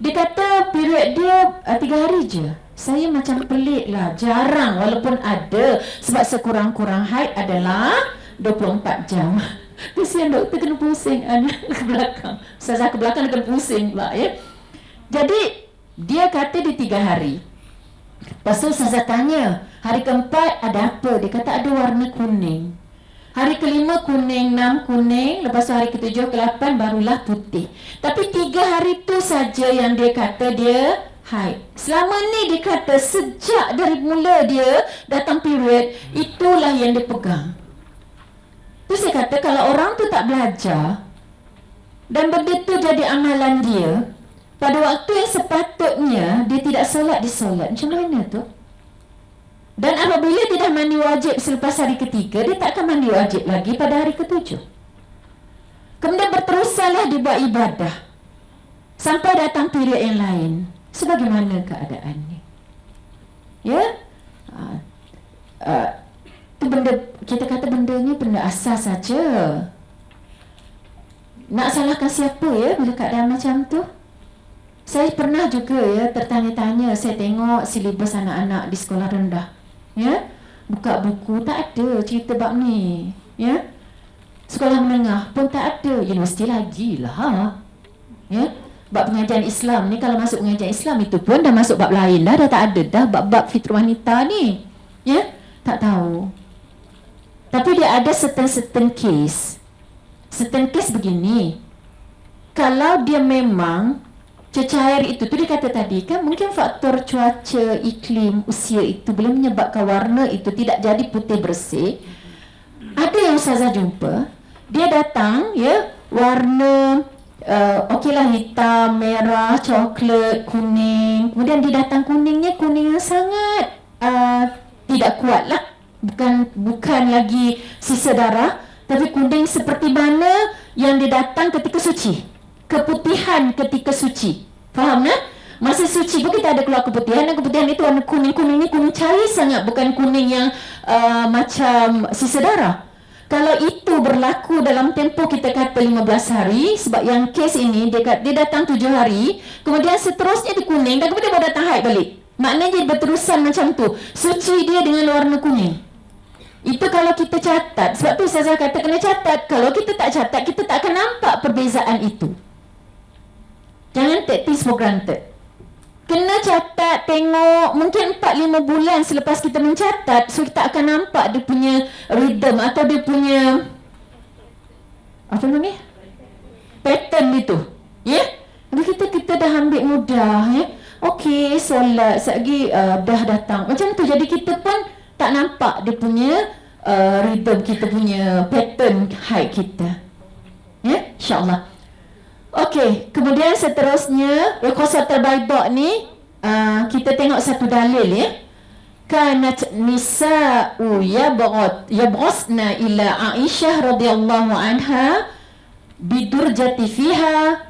Dia kata period dia 3 hari je. Saya macam pelik lah, jarang walaupun ada. Sebab sekurang-kurang haid adalah 24 jam. Kesian doktor kena pusing ke belakang. Ustazah ke belakang dia kena pusing pula, ya. Jadi dia kata di 3 hari. Lepas tu Ustazah tanya, hari keempat ada apa? Dia kata ada warna kuning. Hari kelima kuning, 6 kuning. Lepas tu hari ke-7, ke-8 barulah putih. Tapi 3 hari tu saja yang dia kata dia haid. Selama ni dia kata sejak dari mula dia datang period, itulah yang dia pegang. Terus saya kata kalau orang tu tak belajar dan benda tu jadi amalan dia, pada waktu yang sepatutnya dia tidak solat, dia solat. Macam mana tu? Dan apabila dia dah mandi wajib selepas hari ketiga, dia tak akan mandi wajib lagi pada hari ke-7. Kemudian berterusanlah dia buat ibadah sampai datang period yang lain. Sebagaimana keadaannya? Ya? Itu benda, kita kata benda ni benda asas saja. Nak salahkan siapa ya bila keadaan macam tu? Saya pernah juga ya tertanya-tanya, saya tengok silibus anak-anak di sekolah rendah. Ya? Buka buku tak ada cerita bab ni. Ya? Sekolah menengah pun tak ada, universiti lagi lah. Ya? Bab pengajian Islam ni, kalau masuk pengajian Islam itu pun dah masuk bab lain dah tak ada dah bab-bab fitrah wanita ni. Ya? Tak tahu. Tapi dia ada certain case. Certain case begini. Kalau dia memang cecair itu tu dia kata tadi kan mungkin faktor cuaca, iklim, usia itu boleh menyebabkan warna itu tidak jadi putih bersih. Ada yang Ustazah jumpa, dia datang ya warna okeylah hitam, merah, coklat, kuning. Kemudian dia datang kuningnya kuning yang sangat tidak kuat lah. Bukan lagi sisa darah, tapi kuning seperti mana yang dia datang ketika suci. Keputihan ketika suci. Faham tak? Masa suci pun kita ada keluar keputihan, dan keputihan itu warna kuning-kuning ni kuning cair sangat, bukan kuning yang macam sisa darah. Kalau itu berlaku dalam tempoh kita kata 15 hari, sebab yang kes ini dia datang 7 hari, kemudian seterusnya dia kuning dan kemudian baru datang haid balik. Maknanya dia berterusan macam tu. Suci dia dengan warna kuning. Itu kalau kita catat. Sebab tu Ustazah kata kena catat. Kalau kita tak catat, kita tak akan nampak perbezaan itu. Jangan take this for granted. Kena catat, tengok. Mungkin 4-5 bulan selepas kita mencatat, so kita akan nampak dia punya rhythm atau dia punya apa namanya? Pattern itu. Ya? Jadi kita dah ambil mudah. Ya? Okey, solat. Sekejap dah datang. Macam tu. Jadi kita pun tak nampak dia punya rhythm, kita punya pattern haid kita. Ya, insyaAllah. Okey, kemudian seterusnya Qasatul Bayda ni kita tengok satu dalil ya. Kanat nisa'u yabghasna ila Aisyah radhiyallahu anha bidurjati fiha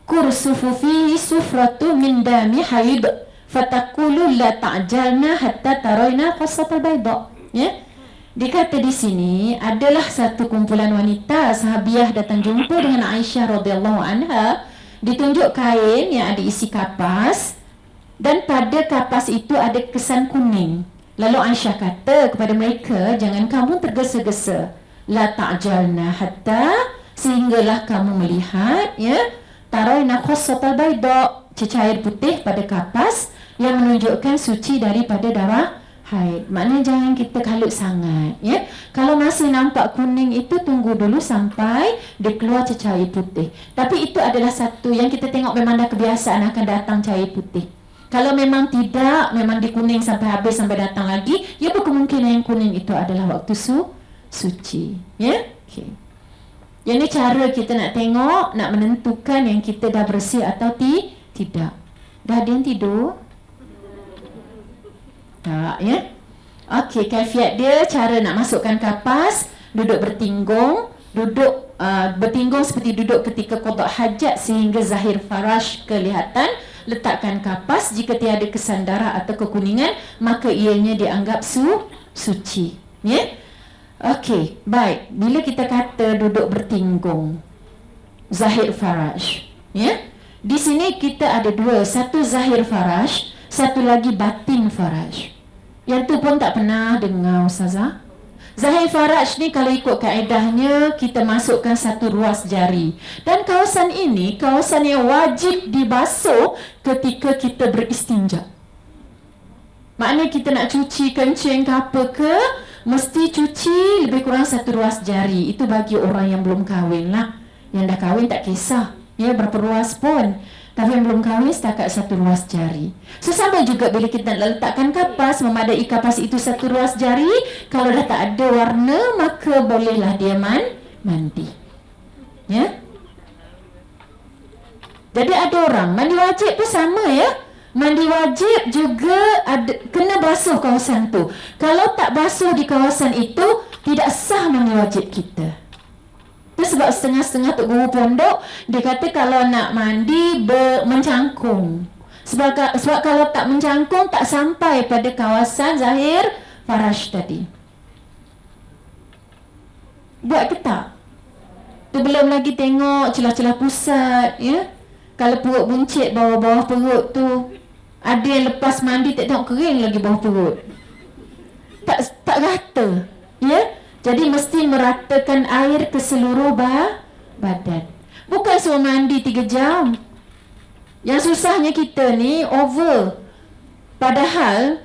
kursufu fihi sufratu min dami haid fataqulu la ta'jalna hatta tarayna Qasatul Bayda. Ya. Dikata di sini adalah satu kumpulan wanita sahabiah datang jumpa dengan Aisyah radhiyallahu anha, ditunjuk kain yang ada isi kapas dan pada kapas itu ada kesan kuning. Lalu Aisyah kata kepada mereka, jangan kamu tergesa-gesa. La ta'jalna hatta, sehinggalah kamu melihat ya, tarayna Qasatul Bayda, cecair putih pada kapas yang menunjukkan suci daripada darah haid. Maknanya jangan kita kalut sangat ya. Kalau masih nampak kuning itu tunggu dulu sampai dia keluar cecair putih. Tapi itu adalah satu yang kita tengok memang dah kebiasaan akan datang cair putih. Kalau memang tidak, memang di kuning sampai habis sampai datang lagi, ya berkemungkinan yang kuning itu adalah waktu suci. Ya? Okey. Yang ni cara kita nak tengok, nak menentukan yang kita dah bersih atau tidak. Dah ada yang tidur? Tak, ya? Okey, kaifiat dia, cara nak masukkan kapas, duduk bertinggung, bertinggung seperti duduk ketika qada hajat sehingga zahir farash kelihatan. Letakkan kapas, jika tiada kesan darah atau kekuningan, maka ianya dianggap suci. Ya? Okey, baik. Bila kita kata duduk bertinggung, zahir farash, ya? Di sini kita ada dua, satu zahir farash, satu lagi batin farash. Yang tu pun tak pernah dengar Ustazah. Zahir faraj ni kalau ikut kaedahnya kita masukkan satu ruas jari. Dan kawasan ini kawasan yang wajib dibasuh ketika kita beristinja. Maknanya kita nak cuci kencing ke apa ke, mesti cuci lebih kurang satu ruas jari. Itu bagi orang yang belum kahwin lah. Yang dah kahwin tak kisah ya berapa ruas pun. Tapi yang belum kahwin setakat satu ruas jari. So sama juga bila kita nak letakkan kapas, memadai kapas itu satu ruas jari. Kalau dah tak ada warna, maka bolehlah dia mandi. Ya. Jadi ada orang mandi wajib pun sama ya. Mandi wajib juga kena basuh kawasan tu. Kalau tak basuh di kawasan itu, tidak sah mandi wajib kita. Itu sebab setengah-setengah Tok Guru Pondok dia kata kalau nak mandi mencangkung. Sebab kalau tak mencangkung tak sampai pada kawasan zahir farash tadi. Buat ke tak? Tu belum lagi tengok celah-celah pusat ya. Kalau perut buncit bawah-bawah perut tu, ada yang lepas mandi tak tengok kering lagi bawah perut. Tak rata ya. Jadi mesti meratakan air ke seluruh badan. Bukan suruh mandi 3 jam. Yang susahnya kita ni over. Padahal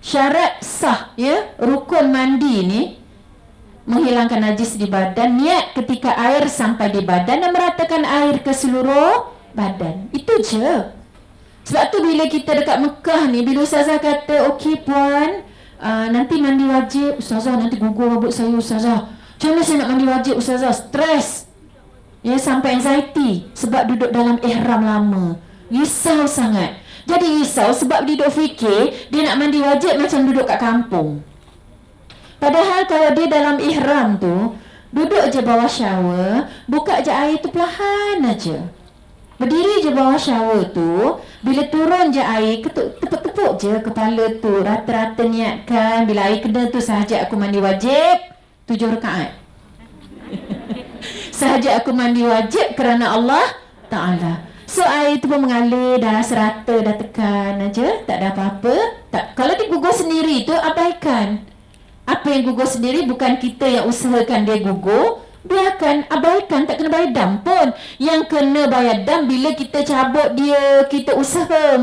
syarat sah ya, rukun mandi ni menghilangkan najis di badan, niat ketika air sampai di badan dan meratakan air ke seluruh badan. Itu je. Sebab tu bila kita dekat Mekah ni, bila Ustazah kata okey puan, nanti mandi wajib, Ustazah nanti gugur rambut saya Ustazah. Macam mana saya nak mandi wajib Ustazah? Stres. Ya, sampai anxiety sebab duduk dalam ihram lama. Risau sangat. Jadi risau sebab dia duduk fikir dia nak mandi wajib macam duduk kat kampung. Padahal kalau dia dalam ihram tu, duduk je bawah shower, buka je air tu perlahan aja. Berdiri je bawah shower tu, bila turun je air, tepuk-tepuk je kepala tu, rata-rata niatkan bila air kena tu sahaja aku mandi wajib 7 rakaat. Sahaja aku mandi wajib kerana Allah Ta'ala. So air tu pun mengalir, dah serata, dah tekan aja, tak ada apa-apa. Kalau dia gugur sendiri tu abaikan. Apa yang gugur sendiri bukan kita yang usahakan dia gugur. Biarkan, abaikan, tak kena bayar dam pun. Yang kena bayar dam bila kita cabut dia, kita usaha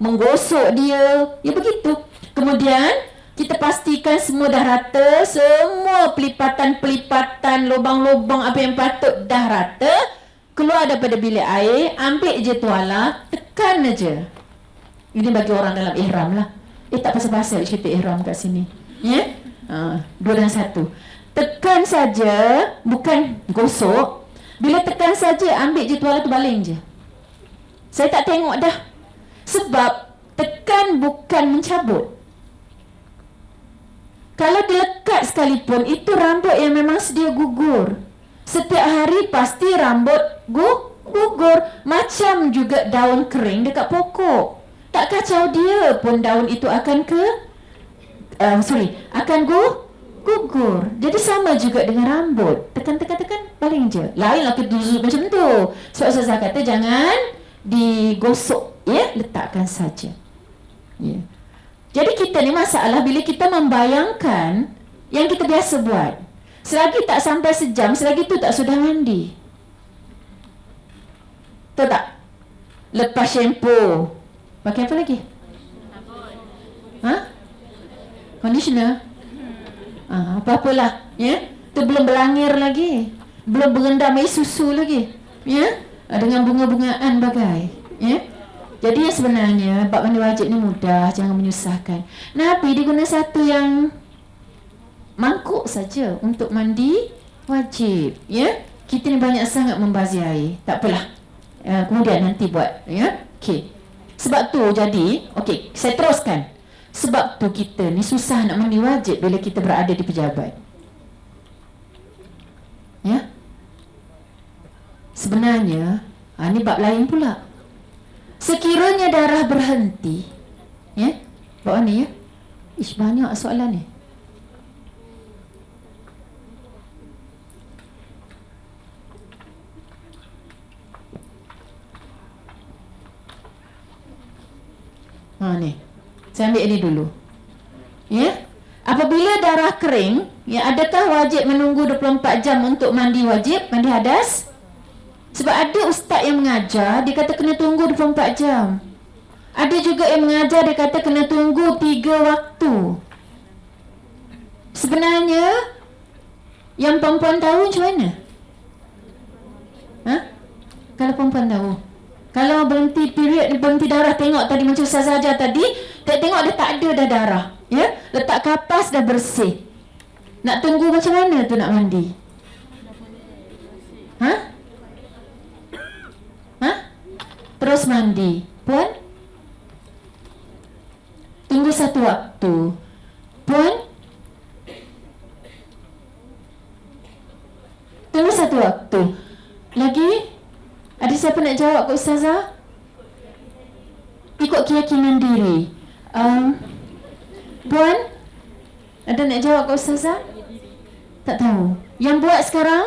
menggosok dia. Ya begitu. Kemudian kita pastikan semua dah rata, semua pelipatan-pelipatan, lubang-lubang apa yang patut dah rata. Keluar daripada bilik air, ambil je tuala, tekan aja. Ini bagi orang dalam ihram lah. Tak pasal-pasal cerita ihram kat sini. Ya? 2 dan 1. Tekan saja, bukan gosok. Bila tekan saja, ambil je tuala tu, baling je. Saya tak tengok dah. Sebab tekan bukan mencabut. Kalau dilekat sekalipun, itu rambut yang memang sedia gugur. Setiap hari pasti rambut gugur. Macam juga daun kering dekat pokok. Tak kacau dia pun daun itu akan akan gugur. Jadi sama juga dengan rambut. Tekan, baling je. Lain lah kita macam tu. Sebab Ustazah kata jangan digosok, ya, letakkan saja. Ya. Jadi kita ni masalah bila kita membayangkan yang kita biasa buat. Selagi tak sampai sejam, selagi tu tak sudah mandi. Tahu tak? Lepas shampoo, pakai apa lagi? Conditioner? Apa-apalah, ya. Tu belum berlangir lagi. Belum berendam air susu lagi. Ya? Dengan bunga-bungaan bagai. Ya? Jadi yang sebenarnya bab mandi wajib ni mudah, jangan menyusahkan. Nabi dia guna satu yang mangkuk saja untuk mandi wajib, ya. Kita ni banyak sangat membazir air. Tak apalah. Kemudian nanti buat, ya. Okey. Sebab tu jadi, okey, saya teruskan. Sebab tu kita ni susah nak mandi wajib bila kita berada di pejabat. Ya. Sebenarnya, ni bab lain pula. Sekiranya darah berhenti, ya, bawa ni, ya. Banyak soalan ni. Ni. Saya ambil ini dulu. Ya. Apabila darah kering, ya, adakah wajib menunggu 24 jam untuk mandi wajib, mandi hadas? Sebab ada ustaz yang mengajar, dia kata kena tunggu 24 jam. Ada juga yang mengajar, dia kata kena tunggu 3 waktu. Sebenarnya, yang perempuan tahu macam mana? Kalau perempuan tahu. Kalau berhenti period, berhenti darah, tengok tadi macam Ustazah ajar tadi, tengok dia tak ada dah darah. Ya? Letak kapas dah bersih. Nak tunggu macam mana tu nak mandi? Terus mandi. Puan? Tunggu 1 waktu. Puan? Tunggu 1 waktu. Lagi? Ada siapa nak jawab ke Ustazah? Ikut keyakinan diri. Puan? Ada nak jawab ke Ustazah? Tak tahu. Yang buat sekarang?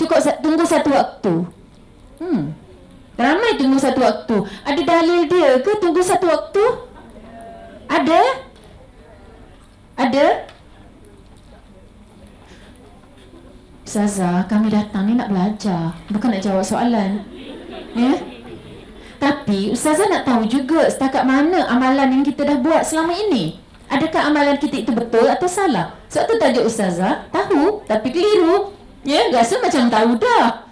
Cukup tunggu 1 waktu. Ramai tunggu 1 waktu. Ada dalil dia ke tunggu 1 waktu? Ada? Ada? Ustazah, kami datang ni nak belajar, bukan nak jawab soalan. Ya? Tapi Ustazah nak tahu juga setakat mana amalan yang kita dah buat selama ini. Adakah amalan kita itu betul atau salah? Sebab tu tajuk Ustazah, tahu tapi keliru. Ya, rasa macam tahu dah.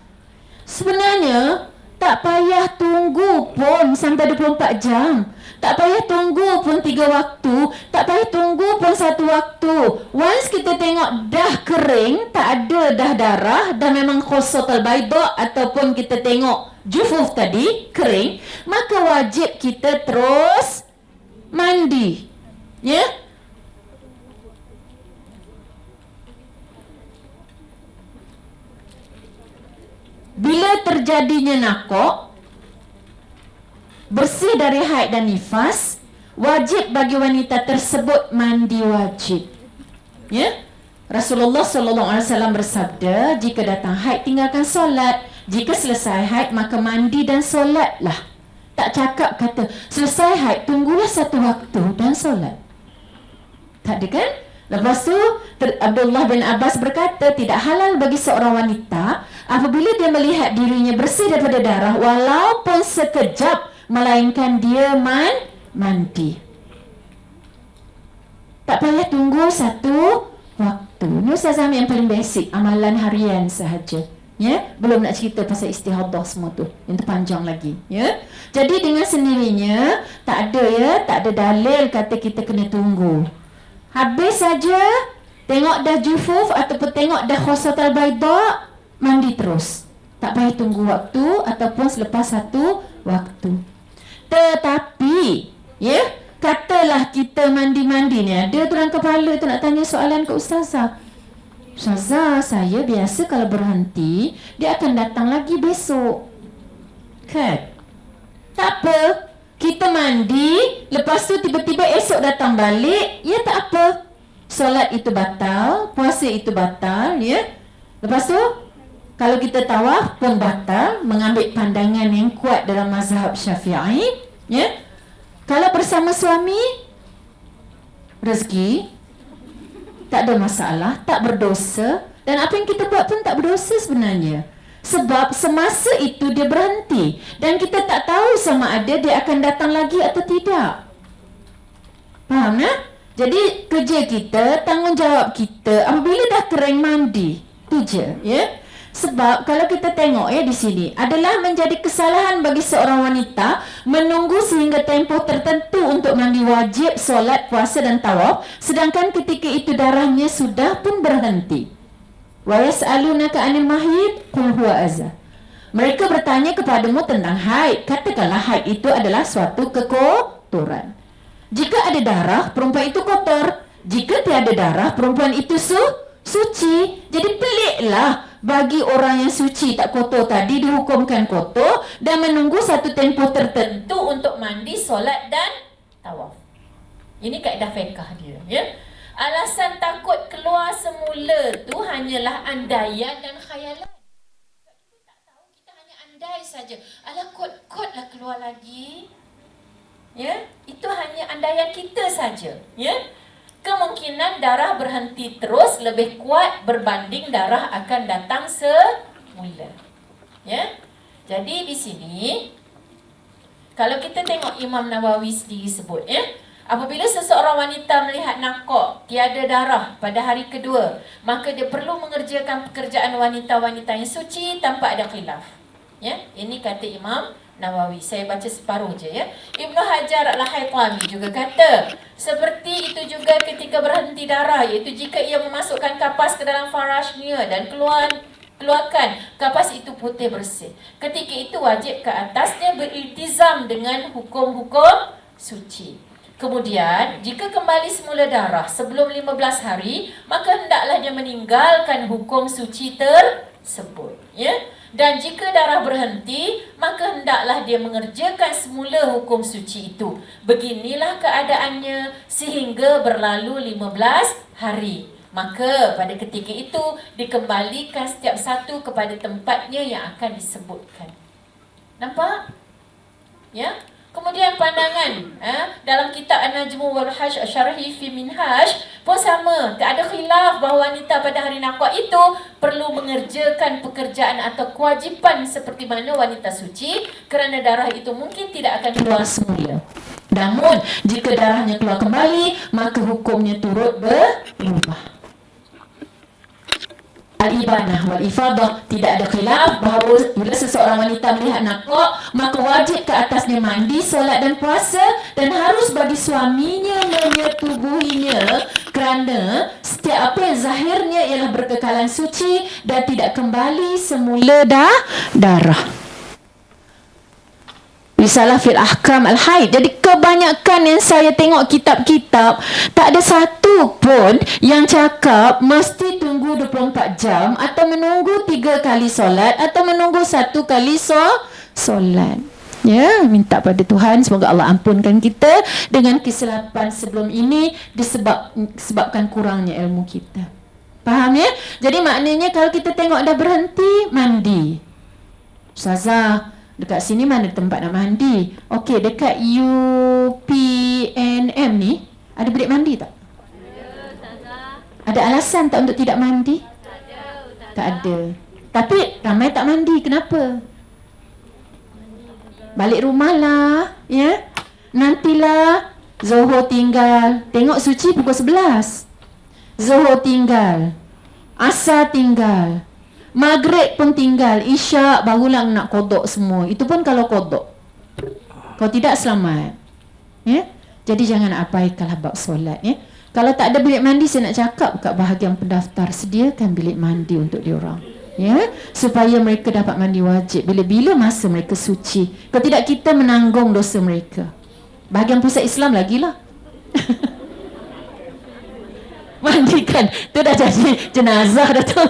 Sebenarnya tak payah tunggu pun sampai 24 jam. Tak payah tunggu pun 3 waktu. Tak payah tunggu pun 1 waktu. Once kita tengok dah kering, tak ada dah darah, dah memang khosotal bayda, ataupun kita tengok jufuf tadi, kering, maka wajib kita terus mandi. Ya? Bila terjadinya nakok, bersih dari haid dan nifas, wajib bagi wanita tersebut mandi wajib. Ya? Rasulullah SAW bersabda, jika datang haid tinggalkan solat, jika selesai haid maka mandi dan solatlah. Tak cakap kata selesai haid tunggulah 1 waktu dan solat. Tak ada kan? Lepas tu Abdullah bin Abbas berkata, tidak halal bagi seorang wanita apabila dia melihat dirinya bersih daripada darah walaupun sekejap, melainkan dia mandi. Tak payah tunggu 1 waktu. Ini Ustazah yang paling basic, amalan harian sahaja. Ya, belum nak cerita pasal istihadah semua tu, yang tu panjang lagi. Ya, jadi dengan sendirinya tak ada dalil kata kita kena tunggu. Habis saja tengok dah jufuf ataupun tengok dah khosatul baida, mandi terus. Tak payah tunggu waktu ataupun selepas satu waktu. Tetapi, ya, katalah kita mandi-mandi ni, ada tuan kepala tu nak tanya soalan ke Ustazah. Ustazah, saya biasa kalau berhenti, dia akan datang lagi besok. Kan? Tak apa. Kita mandi, lepas tu tiba-tiba esok datang balik, ya tak apa. Solat itu batal, puasa itu batal, ya. Lepas tu, kalau kita tawaf pun batal, mengambil pandangan yang kuat dalam mazhab Syafi'i, ya. Kalau bersama suami, rezeki, tak ada masalah, tak berdosa, dan apa yang kita buat pun tak berdosa sebenarnya. Sebab semasa itu dia berhenti dan kita tak tahu sama ada dia akan datang lagi atau tidak. Faham ya? Jadi kerja kita, tanggungjawab kita apabila dah kering mandi, tu je, ya. Sebab kalau kita tengok ya di sini adalah menjadi kesalahan bagi seorang wanita menunggu sehingga tempoh tertentu untuk mandi wajib, solat, puasa dan tawaf, sedangkan ketika itu darahnya sudah pun berhenti. Wa yas'alunaka 'anil mahid qul huwa adza. Mereka bertanya kepadamu tentang haid. Katakanlah haid itu adalah suatu kekotoran. Jika ada darah, perempuan itu kotor. Jika tiada darah, perempuan itu suci. Jadi peliklah bagi orang yang suci tak kotor tadi dihukumkan kotor dan menunggu satu tempoh tertentu untuk mandi, solat dan tawaf. Ini kaedah fiqh dia, ya. Alasan takut keluar semula tu hanyalah andaian dan khayalan. Sebab kita tak tahu, kita hanya andai saja. Alah kot-kot lah keluar lagi. Ya, itu hanya andaian kita saja, ya. Kemungkinan darah berhenti terus lebih kuat berbanding darah akan datang semula. Ya. Jadi di sini kalau kita tengok Imam Nawawi sendiri sebut, ya, apabila seseorang wanita melihat nakok tiada darah pada hari kedua, maka dia perlu mengerjakan pekerjaan wanita-wanita yang suci tanpa ada khilaf. Ya, ini kata Imam Nawawi. Saya baca separuh je, ya. Ibnu Hajar Al-Haytami juga kata seperti itu juga ketika berhenti darah, iaitu jika ia memasukkan kapas ke dalam farashnya dan keluarkan kapas itu putih bersih. Ketika itu wajib ke atasnya beriltizam dengan hukum-hukum suci. Kemudian, jika kembali semula darah sebelum 15 hari, maka hendaklah dia meninggalkan hukum suci tersebut, ya. Dan jika darah berhenti, maka hendaklah dia mengerjakan semula hukum suci itu. Beginilah keadaannya sehingga berlalu 15 hari. Maka pada ketika itu dikembalikan setiap satu kepada tempatnya yang akan disebutkan. Nampak? Ya. Kemudian pandangan dalam kitab An-Najmu wal Hajj Syarhi fi Minhaj pun sama. Tak ada khilaf bahawa wanita pada hari nakwa itu perlu mengerjakan pekerjaan atau kewajipan seperti mana wanita suci, kerana darah itu mungkin tidak akan keluar semula. Namun jika darahnya keluar kembali, maka hukumnya turut berubah. Al-ibanah wal ifadah, tidak ada khilaf bahawa bila seseorang wanita melihat nakok, maka wajib ke atasnya mandi, solat dan puasa, dan harus bagi suaminya menyetubuhinya kerana setiap apa yang zahirnya ialah berkekalan suci dan tidak kembali semula darah. Risalah fil ahkam al-haid. Jadi kebanyakan yang saya tengok kitab-kitab, tak ada satu pun yang cakap mesti tunggu 24 jam atau menunggu 3 kali solat atau menunggu 1 kali solat. Ya, minta pada Tuhan semoga Allah ampunkan kita dengan kesilapan sebelum ini disebabkan kurangnya ilmu kita. Faham ya? Jadi maknanya kalau kita tengok dah berhenti, mandi. Ustazah, dekat sini mana tempat nak mandi? Okey, dekat UPNM ni ada bilik mandi tak? Ada alasan tak untuk tidak mandi? Tak ada. Tapi ramai tak mandi. Kenapa? Balik rumah lah, ya. Nantilah Zuhur tinggal. Tengok suci pukul 11. Zuhur tinggal. Asar tinggal. Maghrib pun tinggal, Isyak barulah nak qada semua. Itu pun kalau qada. Kalau tidak selamat. Ya? Jadi jangan abaikanlah bab solat, ya. Kalau tak ada bilik mandi, saya nak cakap kat bahagian pendaftar, sediakan bilik mandi untuk diorang. Ya, supaya mereka dapat mandi wajib bila-bila masa mereka suci. Kalau tidak, kita menanggung dosa mereka. Bahagian pusat Islam lagilah. Mandikan, tu dah jadi jenazah dah tu.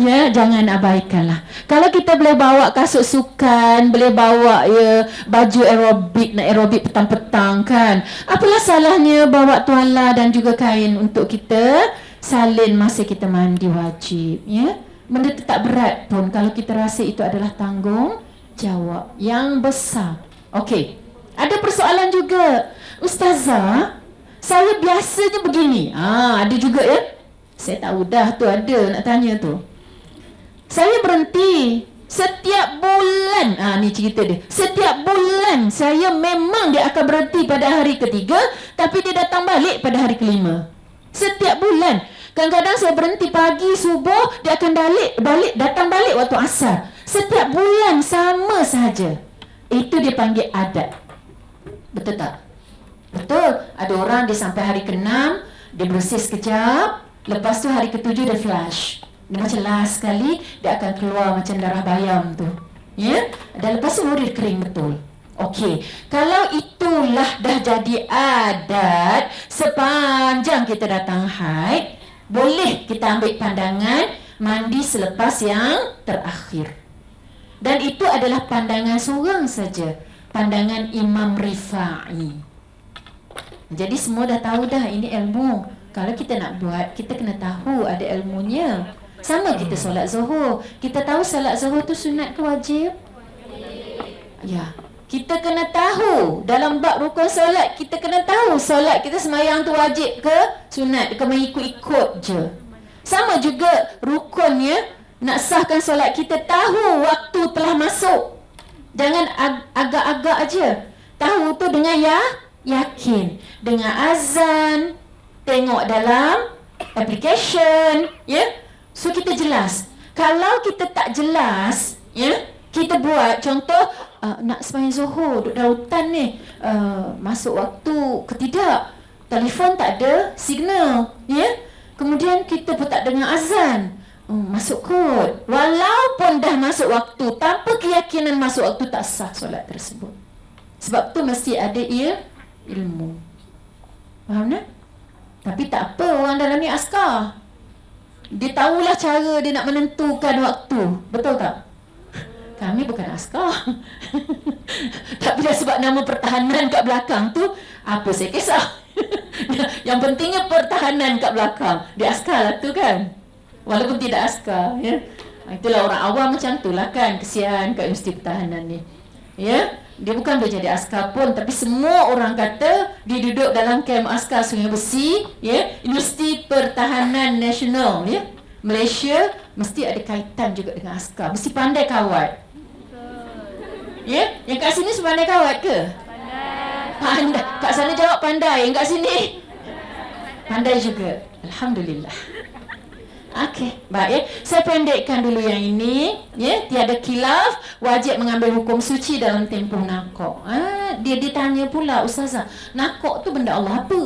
Ya, jangan abaikanlah. Kalau kita boleh bawa kasut sukan, boleh bawa baju aerobik, nak aerobik petang-petang kan. Apalah salahnya bawa tuala dan juga kain untuk kita salin masa kita mandi wajib, ya. Benda tu tak berat pun kalau kita rasa itu adalah tanggungjawab yang besar. Okey. Ada persoalan juga. Ustazah, saya biasanya begini. Ada juga ya. Saya tahu dah tu ada nak tanya tu. Saya berhenti setiap bulan. Ni cerita dia. Setiap bulan saya memang dia akan berhenti pada hari ketiga, tapi dia datang balik pada hari kelima. Setiap bulan. Kadang-kadang saya berhenti pagi subuh, dia akan datang balik waktu asar. Setiap bulan sama saja. Itu dia panggil adat. Betul tak? Betul. Ada orang dia sampai hari ke-6, dia bersih sekejap, lepas tu hari ke-7 dia flush. Dia macam last sekali, dia akan keluar macam darah bayam tu. Ya? Dan lepas tu baru dia kering betul. Okey, kalau itulah dah jadi adat sepanjang kita datang haid, boleh kita ambil pandangan mandi selepas yang terakhir. Dan itu adalah pandangan seorang saja, pandangan Imam Rifa'i. Jadi semua dah tahu dah ini ilmu. Kalau kita nak buat, kita kena tahu ada ilmunya. Sama kita solat zuhur. Kita tahu solat zuhur tu sunat ke wajib? Ya. Kita kena tahu dalam bab rukun solat, kita kena tahu solat kita semayang tu wajib ke sunat, ke mengikut-ikut je. Sama juga rukunnya, nak sahkan solat kita tahu waktu telah masuk. Jangan agak-agak aja. Tahu tu dengan yakin, dengan azan, tengok dalam application, ya. So kita jelas. Kalau kita tak jelas, ya, kita buat contoh nak sembahyang zuhur duduk dalam hutan ni, masuk waktu ke tidak, telefon tak ada signal, ya. Kemudian kita pun tak dengar azan, masuk kod. Walaupun dah masuk waktu, tanpa keyakinan masuk waktu, tak sah solat tersebut. Sebab tu mesti ada ilmu. Faham tak? Tapi tak apa, orang dalam ni askar. Dia tahulah cara dia nak menentukan waktu. Betul tak? Kami bukan askar. Tapi dah sebab nama pertahanan kat belakang tu, apa saya kisah. Yang pentingnya pertahanan kat belakang. Dia askar lah tu kan. Walaupun tidak askar, ya. Itulah orang awam macam tu lah kan. Kesian kat Universiti Pertahanan ni, ya. Dia bukan boleh jadi askar pun, tapi semua orang kata dia duduk dalam kem askar Sungai Besi, ya. Universiti Pertahanan Nasional, ya. Malaysia mesti ada kaitan juga dengan askar. Mesti pandai kawat. Ya, yang kat sini sepandai kawat ke? Pandai. Kat sana jawab pandai, yang kat sini pandai juga. Alhamdulillah. Okey, baik ya. Saya pendekkan dulu yang ini, ya. Tiada khilaf wajib mengambil hukum suci dalam tempoh nakok. Dia tanya pula, Ustazah, nakok tu benda Allah apa?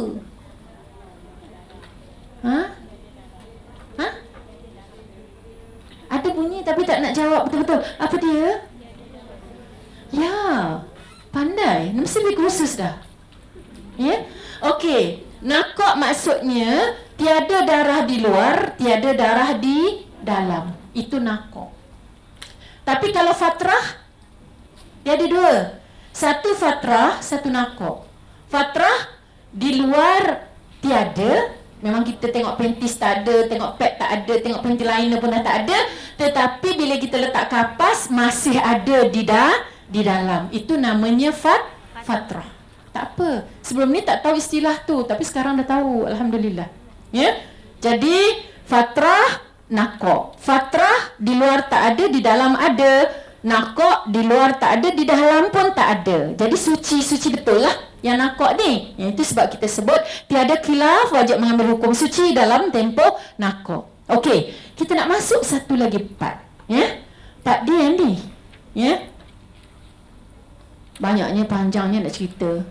Ada bunyi tapi tak nak jawab betul-betul. Apa dia? Ya, pandai. Mesti lebih khusus dah. Ya. Okey, nakok maksudnya tiada darah di luar, tiada darah di dalam. Itu nakok. Tapi kalau fatrah, dia ada dua. Satu fatrah, satu nakok. Fatrah di luar tiada. Memang kita tengok pentis tak ada, tengok pad tak ada, tengok pentil liner pun dah tak ada. Tetapi bila kita letak kapas, masih ada di dalam. Itu namanya fatrah. Tak apa. Sebelum ni tak tahu istilah tu, tapi sekarang dah tahu. Alhamdulillah. Ya. Jadi fatrah, nakok. Fatrah di luar tak ada, di dalam ada. Nakok di luar tak ada, di dalam pun tak ada. Jadi suci betul lah yang nakok ni. Yang itu sebab kita sebut tiada khilaf wajib mengambil hukum suci dalam tempoh nakok. Okey, kita nak masuk satu lagi part. Ya. Part dia ni. Ya. Banyaknya panjangnya nak cerita.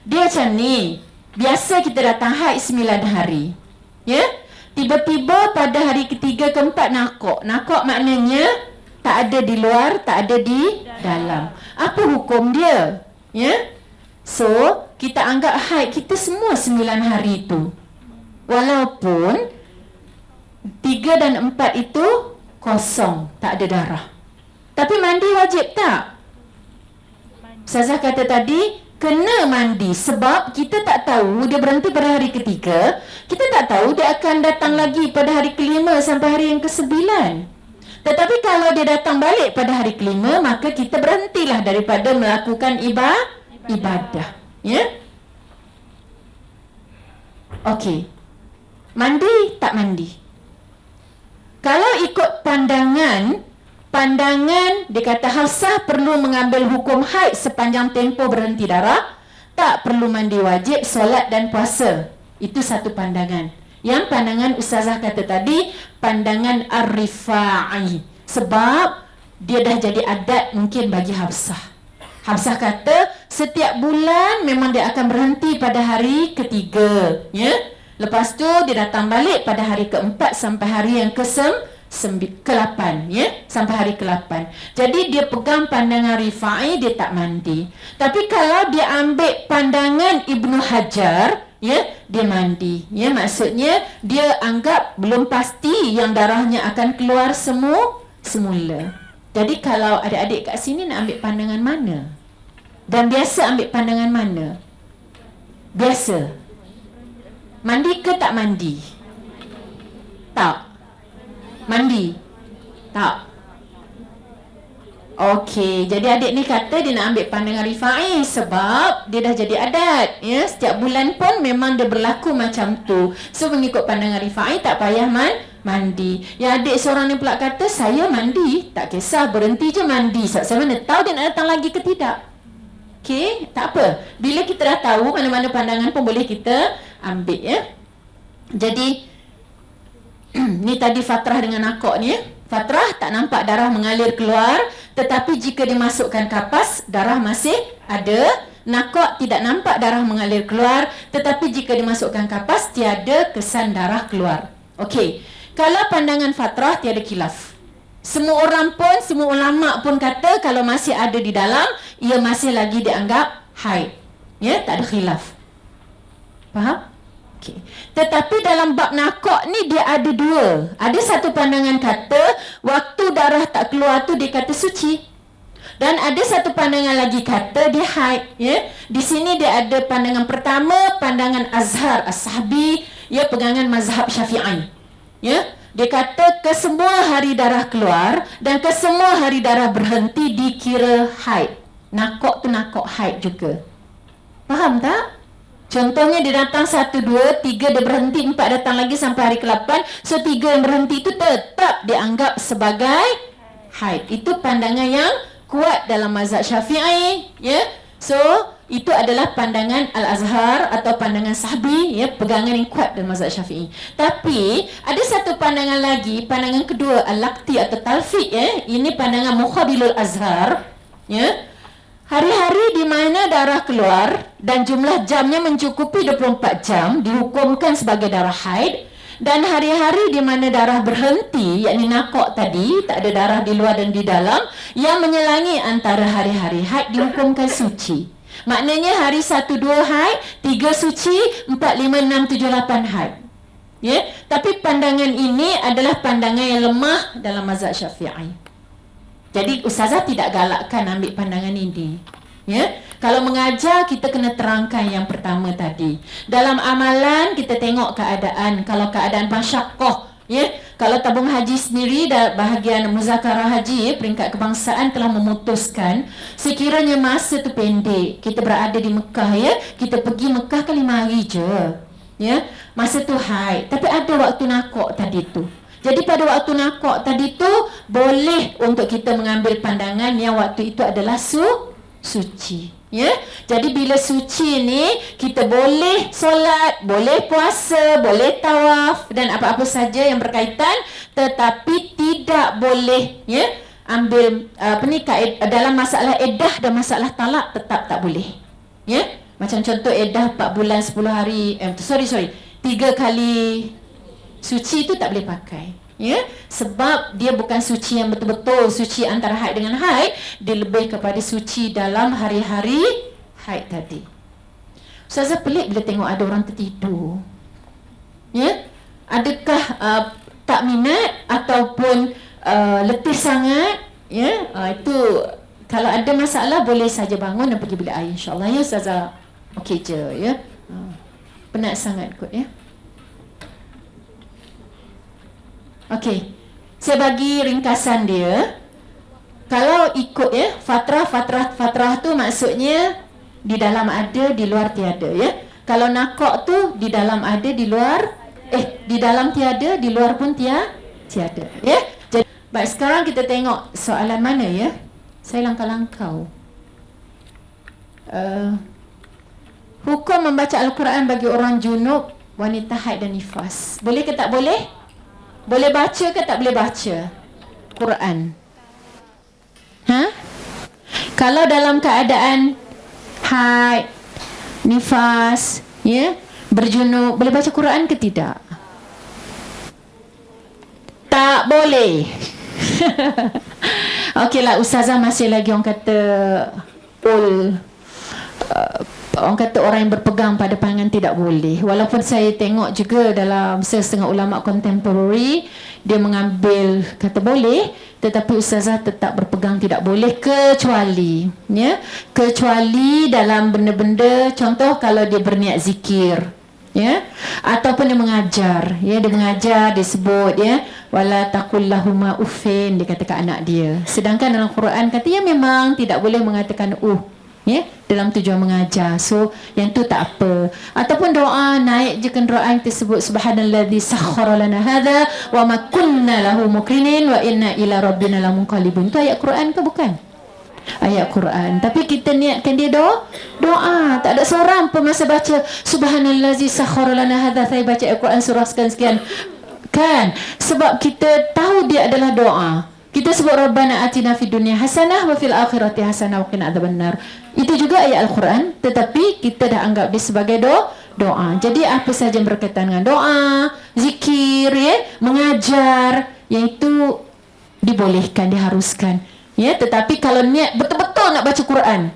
Dia macam ni. Biasa kita datang haid 9 hari. Ya? Tiba-tiba pada hari ketiga keempat nakok. Nakok maknanya tak ada di luar, tak ada di dalam. Apa hukum dia? Ya? So, kita anggap haid kita semua 9 hari itu. Walaupun 3 dan 4 itu kosong, tak ada darah. Tapi mandi wajib tak? Ustazah kata tadi, kena mandi sebab kita tak tahu dia berhenti pada hari ketiga. Kita tak tahu dia akan datang lagi pada hari kelima sampai hari yang ke-9. Tetapi kalau dia datang balik pada hari kelima, maka kita berhentilah daripada melakukan ibadah. Ya? Okey. Mandi tak mandi? Kalau ikut pandangan dia kata Hafsah perlu mengambil hukum haid sepanjang tempoh berhenti darah, tak perlu mandi wajib, solat dan puasa. Itu satu pandangan. Yang pandangan Ustazah kata tadi, pandangan Ar-Rifa'i. Sebab dia dah jadi adat mungkin bagi Hafsah. Hafsah kata setiap bulan memang dia akan berhenti pada hari ketiga. Ya? Lepas tu dia datang balik pada hari keempat sampai hari yang ke-8, ya, sampai hari ke-8. Jadi dia pegang pandangan Rifa'i, dia tak mandi. Tapi kalau dia ambil pandangan Ibnu Hajar, ya, dia mandi. Ya, maksudnya dia anggap belum pasti yang darahnya akan keluar semula. Jadi kalau adik-adik kat sini nak ambil pandangan mana? Dan biasa ambil pandangan mana? Biasa. Mandi ke tak mandi? Tak. Mandi? Tak. Okey, jadi adik ni kata dia nak ambil pandangan Rifa'i sebab dia dah jadi adat. Ya, setiap bulan pun memang dia berlaku macam tu. So mengikut pandangan Rifa'i tak payah mandi. Ya, adik seorang ni pula kata saya mandi, tak kisah, berhenti je mandi. Saya mana tahu dia nak datang lagi ke tidak. Okey, tak apa. Bila kita dah tahu mana-mana pandangan pun boleh kita ambil, ya. Jadi ni tadi fatrah dengan nakok ni, fatrah tak nampak darah mengalir keluar, tetapi jika dimasukkan kapas darah masih ada. Nakok tidak nampak darah mengalir keluar, tetapi jika dimasukkan kapas tiada kesan darah keluar. Okey, kalau pandangan fatrah tiada khilaf. Semua orang pun, semua ulama pun kata kalau masih ada di dalam, ia masih lagi dianggap haid. Ya, tak ada khilaf. Faham? Okay. Tetapi dalam bab nakok ni dia ada dua. Ada satu pandangan kata waktu darah tak keluar tu dia kata suci. Dan ada satu pandangan lagi kata dia haid. Ya? Di sini dia ada pandangan pertama, pandangan Azhar As-Sahbi, ya, pegangan mazhab Syafi'i. Ya? Dia kata kesemua hari darah keluar dan kesemua hari darah berhenti dikira haid. Nakok tu nakok haid juga. Faham tak? Contohnya dia datang 1, 2, 3 dia berhenti, 4 datang lagi sampai hari ke-8. So 3 yang berhenti itu tetap dianggap sebagai haid. Itu pandangan yang kuat dalam mazhab Syafi'i, ya. So itu adalah pandangan Al-Azhar atau pandangan Sahbi, ya, pegangan yang kuat dalam mazhab Syafi'i. Tapi ada satu pandangan lagi, pandangan kedua Al-Laqti atau Talfiq, ya. Ini pandangan Muqabilul Azhar, ya. Hari-hari di mana darah keluar dan jumlah jamnya mencukupi 24 jam dihukumkan sebagai darah haid, dan hari-hari di mana darah berhenti, yakni nakok tadi, tak ada darah di luar dan di dalam, yang menyelangi antara hari-hari haid dihukumkan suci. Maknanya hari 1, 2 haid, 3 suci, 4, 5, 6, 7, 8 haid. Ya, tapi pandangan ini adalah pandangan yang lemah dalam mazhab Syafi'i. Jadi ustazah tidak galakkan ambil pandangan ini. Ya, kalau mengajar kita kena terangkan yang pertama tadi. Dalam amalan kita tengok keadaan. Kalau keadaan masyaqqah, ya, kalau tabung haji sendiri dan bahagian muzakarah haji, peringkat kebangsaan telah memutuskan sekiranya masa tu pendek, kita berada di Mekah, ya, kita pergi Mekah ke 5 hari je. Ya, masa tu haid, tapi ada waktu nakok tadi tu. Jadi pada waktu nakok tadi tu boleh untuk kita mengambil pandangan yang waktu itu adalah suci. Ya. Jadi bila suci ni kita boleh solat, boleh puasa, boleh tawaf dan apa-apa saja yang berkaitan, tetapi tidak boleh, ya, ambil dalam masalah iddah dan masalah talak tetap tak boleh. Ya. Macam contoh iddah 4 bulan 10 hari, 3 kali suci tu tak boleh pakai. Ya, sebab dia bukan suci yang betul-betul suci antara haid dengan haid, dia lebih kepada suci dalam hari-hari haid tadi. Ustazah pelik bila tengok ada orang tertidur. Ya, adakah tak minat ataupun letih sangat? Ya, itu kalau ada masalah boleh saja bangun dan pergi bilik air, insya-Allah ya Ustazah. Okey je ya. Penat sangat kot ya. Okey. Saya bagi ringkasan dia. Kalau ikut ya, fatrah tu maksudnya di dalam ada, di luar tiada ya. Kalau nakok tu di dalam ada, di luar di dalam tiada, di luar pun tiada ya. Jadi baik, sekarang kita tengok soalan mana ya. Saya langkah-langkau. Hukum membaca Al-Quran bagi orang junub, wanita haid dan nifas. Boleh ke tak boleh? Boleh baca ke tak boleh baca Quran? Kalau dalam keadaan haid, nifas, ya, berjunub, boleh baca Quran ke tidak? Tak boleh. Okeylah, Ustazah masih lagi orang kata orang kata orang yang berpegang pada pandangan tidak boleh. Walaupun saya tengok juga dalam setengah ulama contemporary dia mengambil kata boleh, tetapi Ustazah tetap berpegang tidak boleh, kecuali ya, kecuali dalam benda-benda, contoh kalau dia berniat zikir ya, ataupun dia mengajar ya, dia mengajar, dia sebut ya, wala taqul lahuma uffin, dia kata kat anak dia. Sedangkan dalam Quran kata ya memang tidak boleh mengatakan ya, dalam tujuan mengajar. So yang tu tak apa. Ataupun doa, naik je kan doa yang tersebut, subhanalladzi sakhkhara lana hadza wa ma kunna lahu muqrinin wa inna ila rabbina lamunqalibun. Itu ayat Quran ke bukan? Ayat Quran. Tapi kita niatkan dia doa. Tak ada seorang pun masa baca subhanalladzi sakhkhara lana hadza, saya baca ayat Quran surah sekian-sekian. Kan? Sebab kita tahu dia adalah doa. Kita sebut Rabbana atina fid dunya hasanah wa fil akhirati hasanah wa qina adzabannar. Itu juga ayat Al-Quran, tetapi kita dah anggap dia sebagai doa. Jadi apa saja yang berkaitan dengan doa, zikir ya, mengajar, yang itu dibolehkan, diharuskan. Ya, tetapi kalau niat betul-betul nak baca Quran,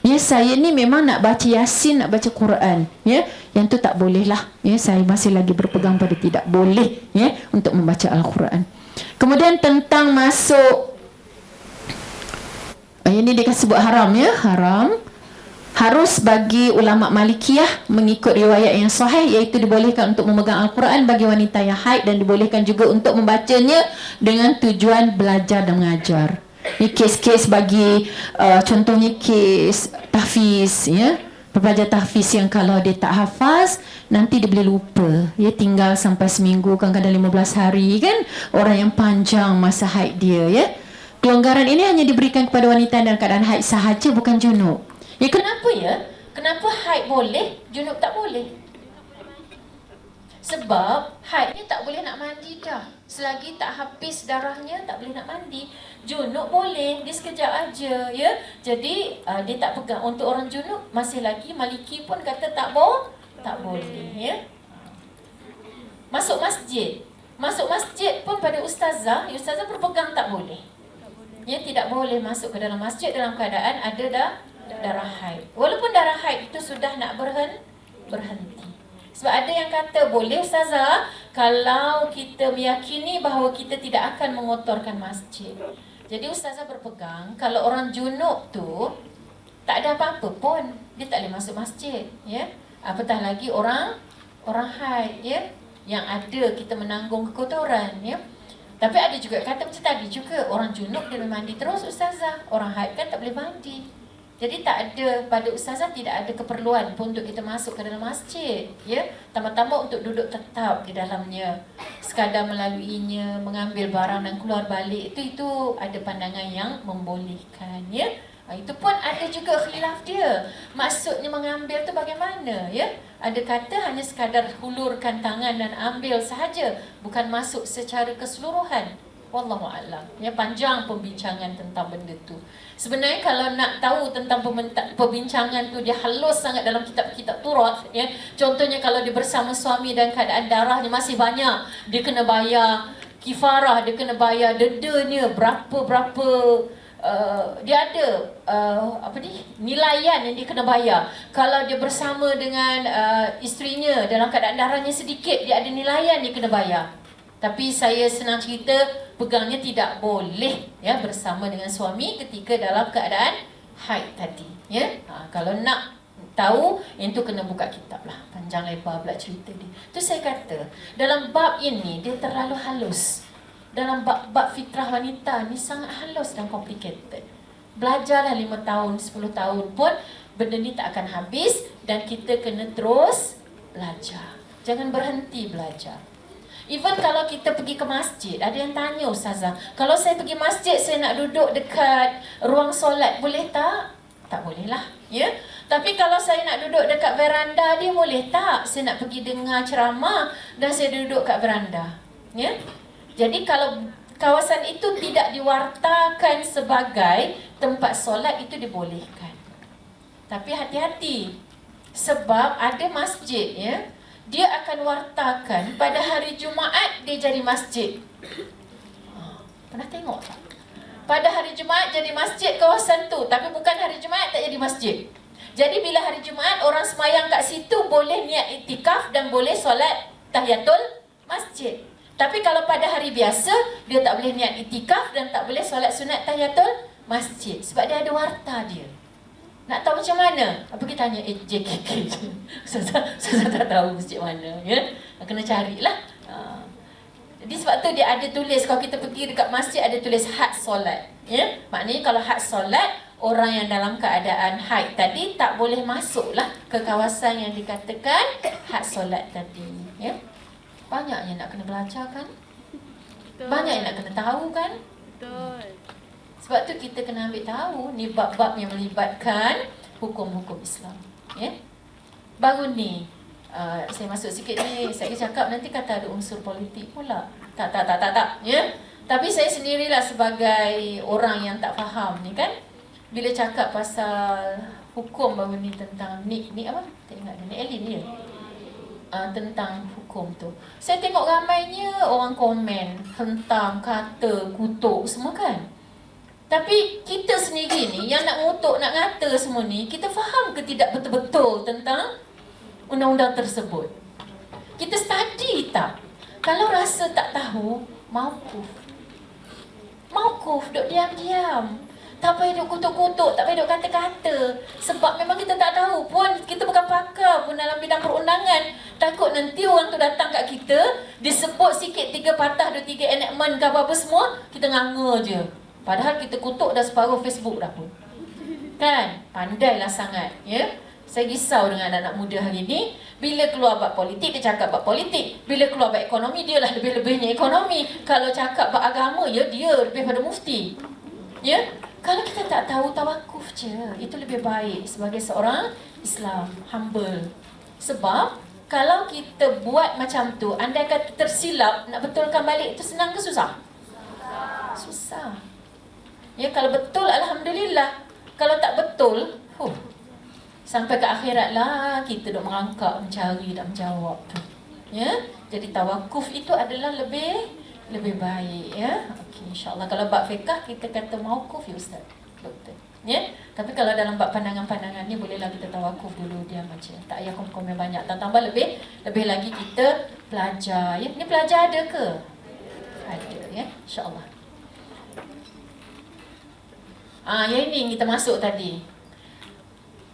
ya saya ni memang nak baca Yasin, nak baca Quran, ya, yang tu tak boleh lah. Ya, saya masih lagi berpegang pada tidak boleh ya untuk membaca Al-Quran. Kemudian tentang masuk, ini dia sebut haram ya, haram. Harus bagi ulama Malikiyah mengikut riwayat yang sahih, iaitu dibolehkan untuk memegang Al-Quran bagi wanita yang haid dan dibolehkan juga untuk membacanya dengan tujuan belajar dan mengajar. Ini kes-kes bagi contohnya kes tahfiz ya. Pelajar tahfiz yang kalau dia tak hafaz, nanti dia boleh lupa. Ya, tinggal sampai seminggu, kadang-kadang 15 hari kan. Orang yang panjang masa haid dia ya. Kelonggaran ini hanya diberikan kepada wanita dalam keadaan haid sahaja, bukan junub. Ya, kenapa ya? Kenapa haid boleh, junub tak boleh? Sebab haid ni tak boleh nak mandi dah. Selagi tak habis darahnya tak boleh nak mandi. Junub boleh, dia sekejap aja ya. Jadi dia tak pegang. Untuk orang junub masih lagi Maliki pun kata tak boleh ya. Masuk masjid. Masuk masjid pun pada ustazah berpegang tak boleh. Ya, tidak boleh masuk ke dalam masjid dalam keadaan ada darah haid. Walaupun darah haid itu sudah nak berhenti. Sebab ada yang kata boleh ustazah kalau kita meyakini bahawa kita tidak akan mengotorkan masjid. Jadi ustazah berpegang kalau orang junub tu tak ada apa-apa pun, dia tak boleh masuk masjid ya. Apatah lagi orang haid ya, yang ada kita menanggung kekotoran ya. Tapi ada juga kata macam tadi juga, orang junub dia boleh mandi terus ustazah, orang haid kan tak boleh mandi. Jadi tak ada, pada ustazah tidak ada keperluan pun untuk kita masuk ke dalam masjid ya. Tambah-tambah untuk duduk tetap di dalamnya, sekadar melaluinya, mengambil barang dan keluar balik, itu ada pandangan yang membolehkan ya. Itu pun ada juga khilaf dia. Maksudnya mengambil tu bagaimana ya? Ada kata hanya sekadar hulurkan tangan dan ambil sahaja, bukan masuk secara keseluruhan. Wallahu a'lam. Ya, panjang pembincangan tentang benda tu. Sebenarnya kalau nak tahu tentang perbincangan tu, dia halus sangat dalam kitab-kitab Turat, ya. Contohnya kalau dia bersama suami dan keadaan darahnya masih banyak, dia kena bayar kifarah, dia kena bayar dedanya berapa dia ada nilaian yang dia kena bayar. Kalau dia bersama dengan isterinya dalam keadaan darahnya sedikit, dia ada nilaian dia kena bayar. Tapi saya senang cerita, pegangnya tidak boleh ya bersama dengan suami ketika dalam keadaan haid tadi, ya. Kalau nak tahu, itu kena buka kitab lah, panjang lebar pula cerita dia. Tu saya kata, dalam bab ini dia terlalu halus. Dalam bab fitrah wanita ni sangat halus dan complicated. Belajarlah 5 tahun, 10 tahun pun benda ni tak akan habis, dan kita kena terus belajar. Jangan berhenti belajar. Even kalau kita pergi ke masjid, ada yang tanya, Ustazah, kalau saya pergi masjid, saya nak duduk dekat ruang solat, boleh tak? Tak boleh lah, ya. Tapi kalau saya nak duduk dekat veranda dia, boleh tak? Saya nak pergi dengar ceramah dan saya duduk kat veranda, ya. Jadi kalau kawasan itu tidak diwartakan sebagai tempat solat, itu dibolehkan. Tapi hati-hati, sebab ada masjid, ya, dia akan wartakan pada hari Jumaat dia jadi masjid. Pernah tengok tak? Pada hari Jumaat jadi masjid kawasan tu, tapi bukan hari Jumaat tak jadi masjid. Jadi bila hari Jumaat orang semayang kat situ, boleh niat iktikaf dan boleh solat tahiyatul masjid. Tapi kalau pada hari biasa, dia tak boleh niat iktikaf dan tak boleh solat sunat tahiyatul masjid, sebab dia ada warta dia. Nak tahu macam mana? Apa kita tanya JKK je. Saya tak tahu masjid mana, ya. Kena carilah. Jadi sebab tu dia ada tulis, kalau kita pergi dekat masjid ada tulis had solat, ya. Maknanya kalau had solat, orang yang dalam keadaan haid tadi tak boleh masuklah ke kawasan yang dikatakan had solat tadi, ya. Banyak yang nak kena belajar kan? Betul. Banyak yang nak kena tahu kan? Betul. Sebab tu kita kena ambil tahu ni bab-bab yang melibatkan hukum-hukum Islam, ya. Baru ni saya masuk sikit ni, saya cakap nanti kata ada unsur politik pula. Tak, ya. Tapi saya sendirilah sebagai orang yang tak faham ni kan, bila cakap pasal hukum baru ni tentang ni apa? Tak ingat ni Elin ni ya. Tentang hukum tu, saya tengok ramainya orang komen, hentam, kata, kutuk semua kan. Tapi kita sendiri ni yang nak ngutuk, nak ngata semua ni, kita faham ke tidak betul-betul tentang undang-undang tersebut? Kita study tak? Kalau rasa tak tahu, mauquf, duduk diam-diam. Tak payah duk kutuk-kutuk, tak payah duk kata-kata. Sebab memang kita tak tahu pun, kita bukan pakar pun dalam bidang perundangan. Takut nanti orang tu datang kat kita, disebut sikit 3 patah, 2-3 enactment ke apa-apa semua, kita nganga je. Padahal kita kutuk dah separuh Facebook dah pun. Kan? Pandailah sangat, ya. Saya risau dengan anak-anak muda hari ni. Bila keluar bab politik, dia cakap bab politik. Bila keluar bab ekonomi, dia lah lebih-lebihnya ekonomi. Kalau cakap bab agama, ya dia lebih pada mufti. Ya? Kalau kita tak tahu, tawakuf je. Itu lebih baik sebagai seorang Islam, humble. Sebab kalau kita buat macam tu, andai kata tersilap, nak betulkan balik itu senang ke susah? Susah. Ya, kalau betul, alhamdulillah. Kalau tak betul, sampai ke akhirat lah kita duk merangkak, mencari dan menjawab tu. Ya, jadi tawakuf itu adalah lebih baik, ya. Okey, insya-Allah. Kalau bab fiqh kita kata mauquf ya ustaz, doktor. Ya. Tapi kalau dalam bab pandangan-pandangan ni bolehlah kita tawakuf dulu, diam aja. Tak payah komen banyak. Tambah lebih lagi kita belajar. Ya, ni belajar ada ke? Ada, ya. Insya-Allah. Yang ini kita masuk tadi.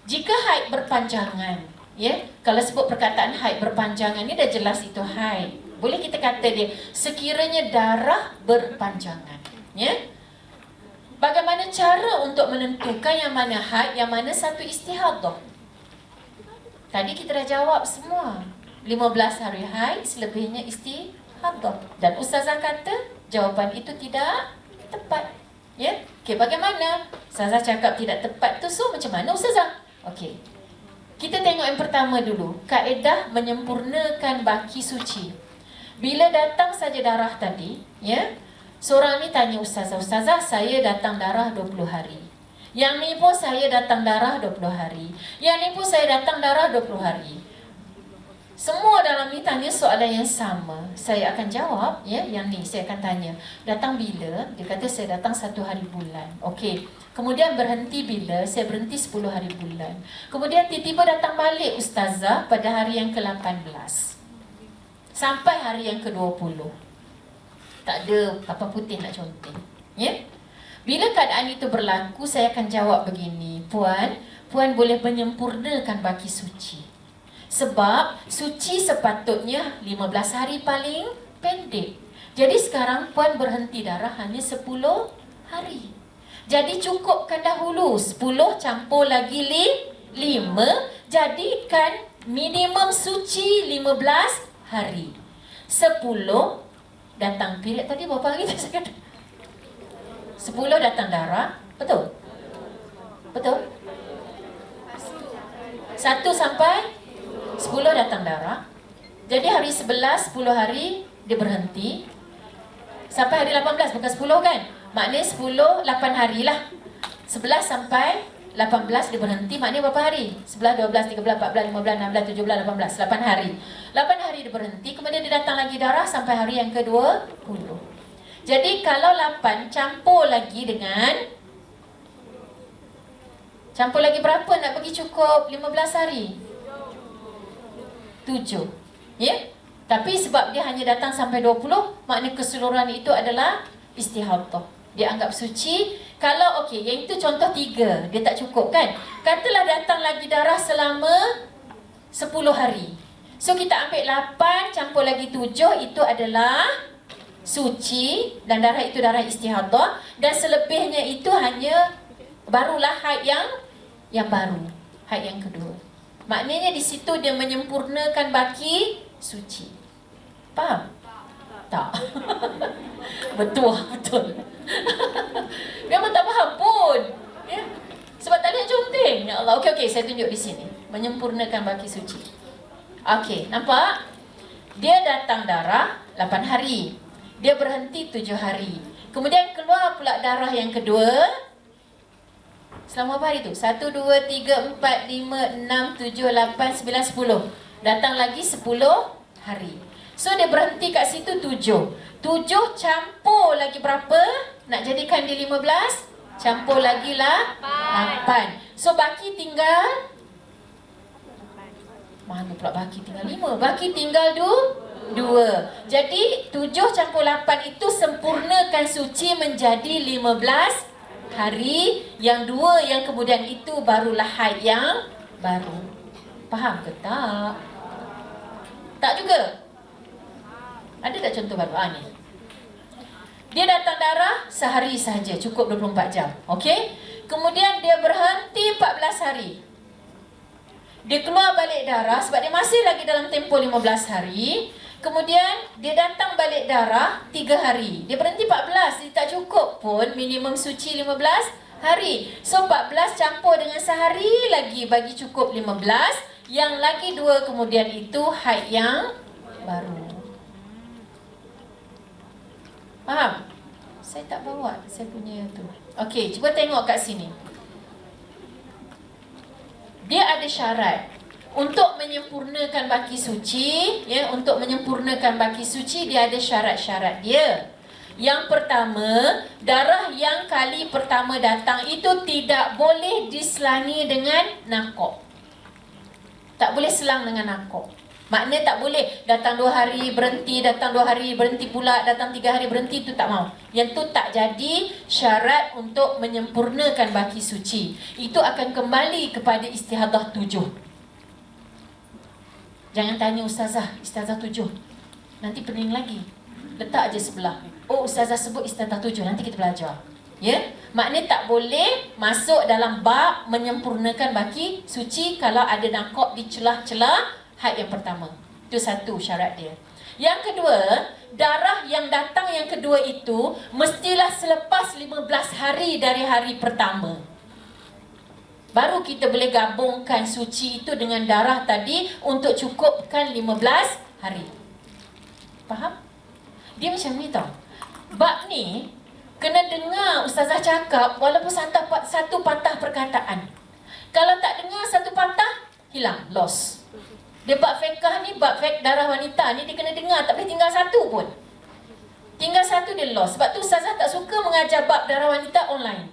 Jika haid berpanjangan, ya. Kalau sebut perkataan haid berpanjangan ni dah jelas itu haid. Boleh kita kata dia sekiranya darah berpanjangan, ya. Bagaimana cara untuk menentukan yang mana haid, yang mana satu istihadah? Tadi kita dah jawab semua. 15 hari haid, selebihnya istihadah. Dan ustazah kata jawapan itu tidak tepat, ya. Okey, bagaimana? Ustazah cakap tidak tepat tu, so macam mana ustazah? Okey. Kita tengok yang pertama dulu, kaedah menyempurnakan baki suci. Bila datang saja darah tadi, ya, Seorang ni tanya ustazah, "Ustazah, saya datang darah 20 hari. Yang ni pun saya datang darah 20 hari. Yang ni pun saya datang darah 20 hari." Semua dalam ni tanya soalan yang sama. Saya akan jawab, ya, yang ni saya akan tanya, "Datang bila?" Dia kata, "Saya datang 1 hari bulan." Okey. Kemudian berhenti bila? Saya berhenti 10 hari bulan. Kemudian tiba-tiba datang balik ustazah pada hari yang ke-18. Sampai hari yang ke-20. Tak ada apa putih nak conteng, ya. Bila keadaan itu berlaku, saya akan jawab begini, "Puan, puan boleh menyempurnakan baki suci. Sebab suci sepatutnya 15 hari paling pendek. Jadi sekarang puan berhenti darah hanya 10 hari. Jadi cukupkan dahulu 10 campur lagi 5, jadikan minimum suci 15 hari. 10 datang period tadi berapa hari saya kata? 10 datang darah, betul? Betul? 1 sampai 10 datang darah. Jadi hari 11, 10 hari dia berhenti. Sampai hari 18, bukan 10 kan? Maknanya 10, 8 hari lah. 11 sampai 18 dia berhenti, maknanya berapa hari? 11, 12, 13, 14, 15, 16, 17, 18, 8 hari. 8 hari dia berhenti, kemudian dia datang lagi darah sampai hari yang ke-20. Jadi kalau 8 campur lagi dengan, campur lagi berapa nak bagi cukup 15 hari? 7. Ya? Tapi sebab dia hanya datang sampai 20, maknanya keseluruhan itu adalah istihadah. Dia anggap suci. Kalau okey, yang itu contoh 3, dia tak cukup kan? Katalah datang lagi darah selama 10 hari. So kita ambil 8 campur lagi 7, itu adalah suci, dan darah itu darah istihadah, dan selebihnya itu hanya barulah haid yang baru, haid yang kedua. Maknanya di situ dia menyempurnakan baki suci. Faham? Tak. Betul. Memang tak faham pun, ya? Sebab tak ada conteng. Ya Allah. Okey, saya tunjuk di sini. Menyempurnakan baki suci. Okey, nampak? Dia datang darah 8 hari. Dia berhenti 7 hari. Kemudian keluar pula darah yang kedua. Selama apa hari tu? 1, 2, 3, 4, 5, 6, 7, 8, 9, 10. Datang lagi 10 hari. So dia berhenti kat situ 7. 7 campur lagi berapa? Nak jadikan dia 15? Campur lagi lah 8. So baki tinggal, mana pula baki tinggal 5? Baki tinggal 2. Jadi 7 campur 8 itu sempurnakan suci menjadi 15 hari. Yang 2 yang kemudian itu barulah haid yang baru. Faham ke tak? Tak juga? Ada tak contoh baru? Ni. Dia datang darah sehari sahaja, cukup 24 jam. Okey? Kemudian dia berhenti 14 hari. Dia keluar balik darah sebab dia masih lagi dalam tempoh 15 hari. Kemudian dia datang balik darah 3 hari. Dia berhenti 14, dia tak cukup pun minimum suci 15 hari. So 14 campur dengan sehari lagi bagi cukup 15. Yang lagi 2 kemudian itu haid yang baru. Faham? Saya tak bawa saya punya tu. Okey, cuba tengok kat sini. Dia ada syarat untuk menyempurnakan baki suci, ya, untuk menyempurnakan baki suci dia ada syarat-syarat dia. Yang pertama, darah yang kali pertama datang itu tidak boleh diselangi dengan nakok. Tak boleh selang dengan nakok. Maknanya tak boleh datang 2 hari berhenti, datang 2 hari berhenti pula, datang 3 hari berhenti, itu tak mau. Yang tu tak jadi syarat untuk menyempurnakan baki suci. Itu akan kembali kepada istihadah 7. Jangan tanya ustazah, istihadah 7. Nanti pening lagi. Letak aja sebelah. Oh, ustazah sebut istihadah 7, nanti kita belajar. Ya, maknanya tak boleh masuk dalam bab menyempurnakan baki suci kalau ada nakok di celah-celah haid yang pertama. Itu satu syarat dia. Yang kedua, darah yang datang yang kedua itu mestilah selepas 15 hari dari hari pertama. Baru kita boleh gabungkan suci itu dengan darah tadi untuk cukupkan 15 hari. Faham? Dia macam ni tau. bab ni kena dengar ustazah cakap walaupun satu patah perkataan. Kalau tak dengar satu patah, hilang, lost. Dia bab fiqh ni, bab fiqh darah wanita ni dia kena dengar, tak boleh tinggal satu pun. Tinggal satu dia lost. Sebab tu ustazah tak suka mengajar bab darah wanita online.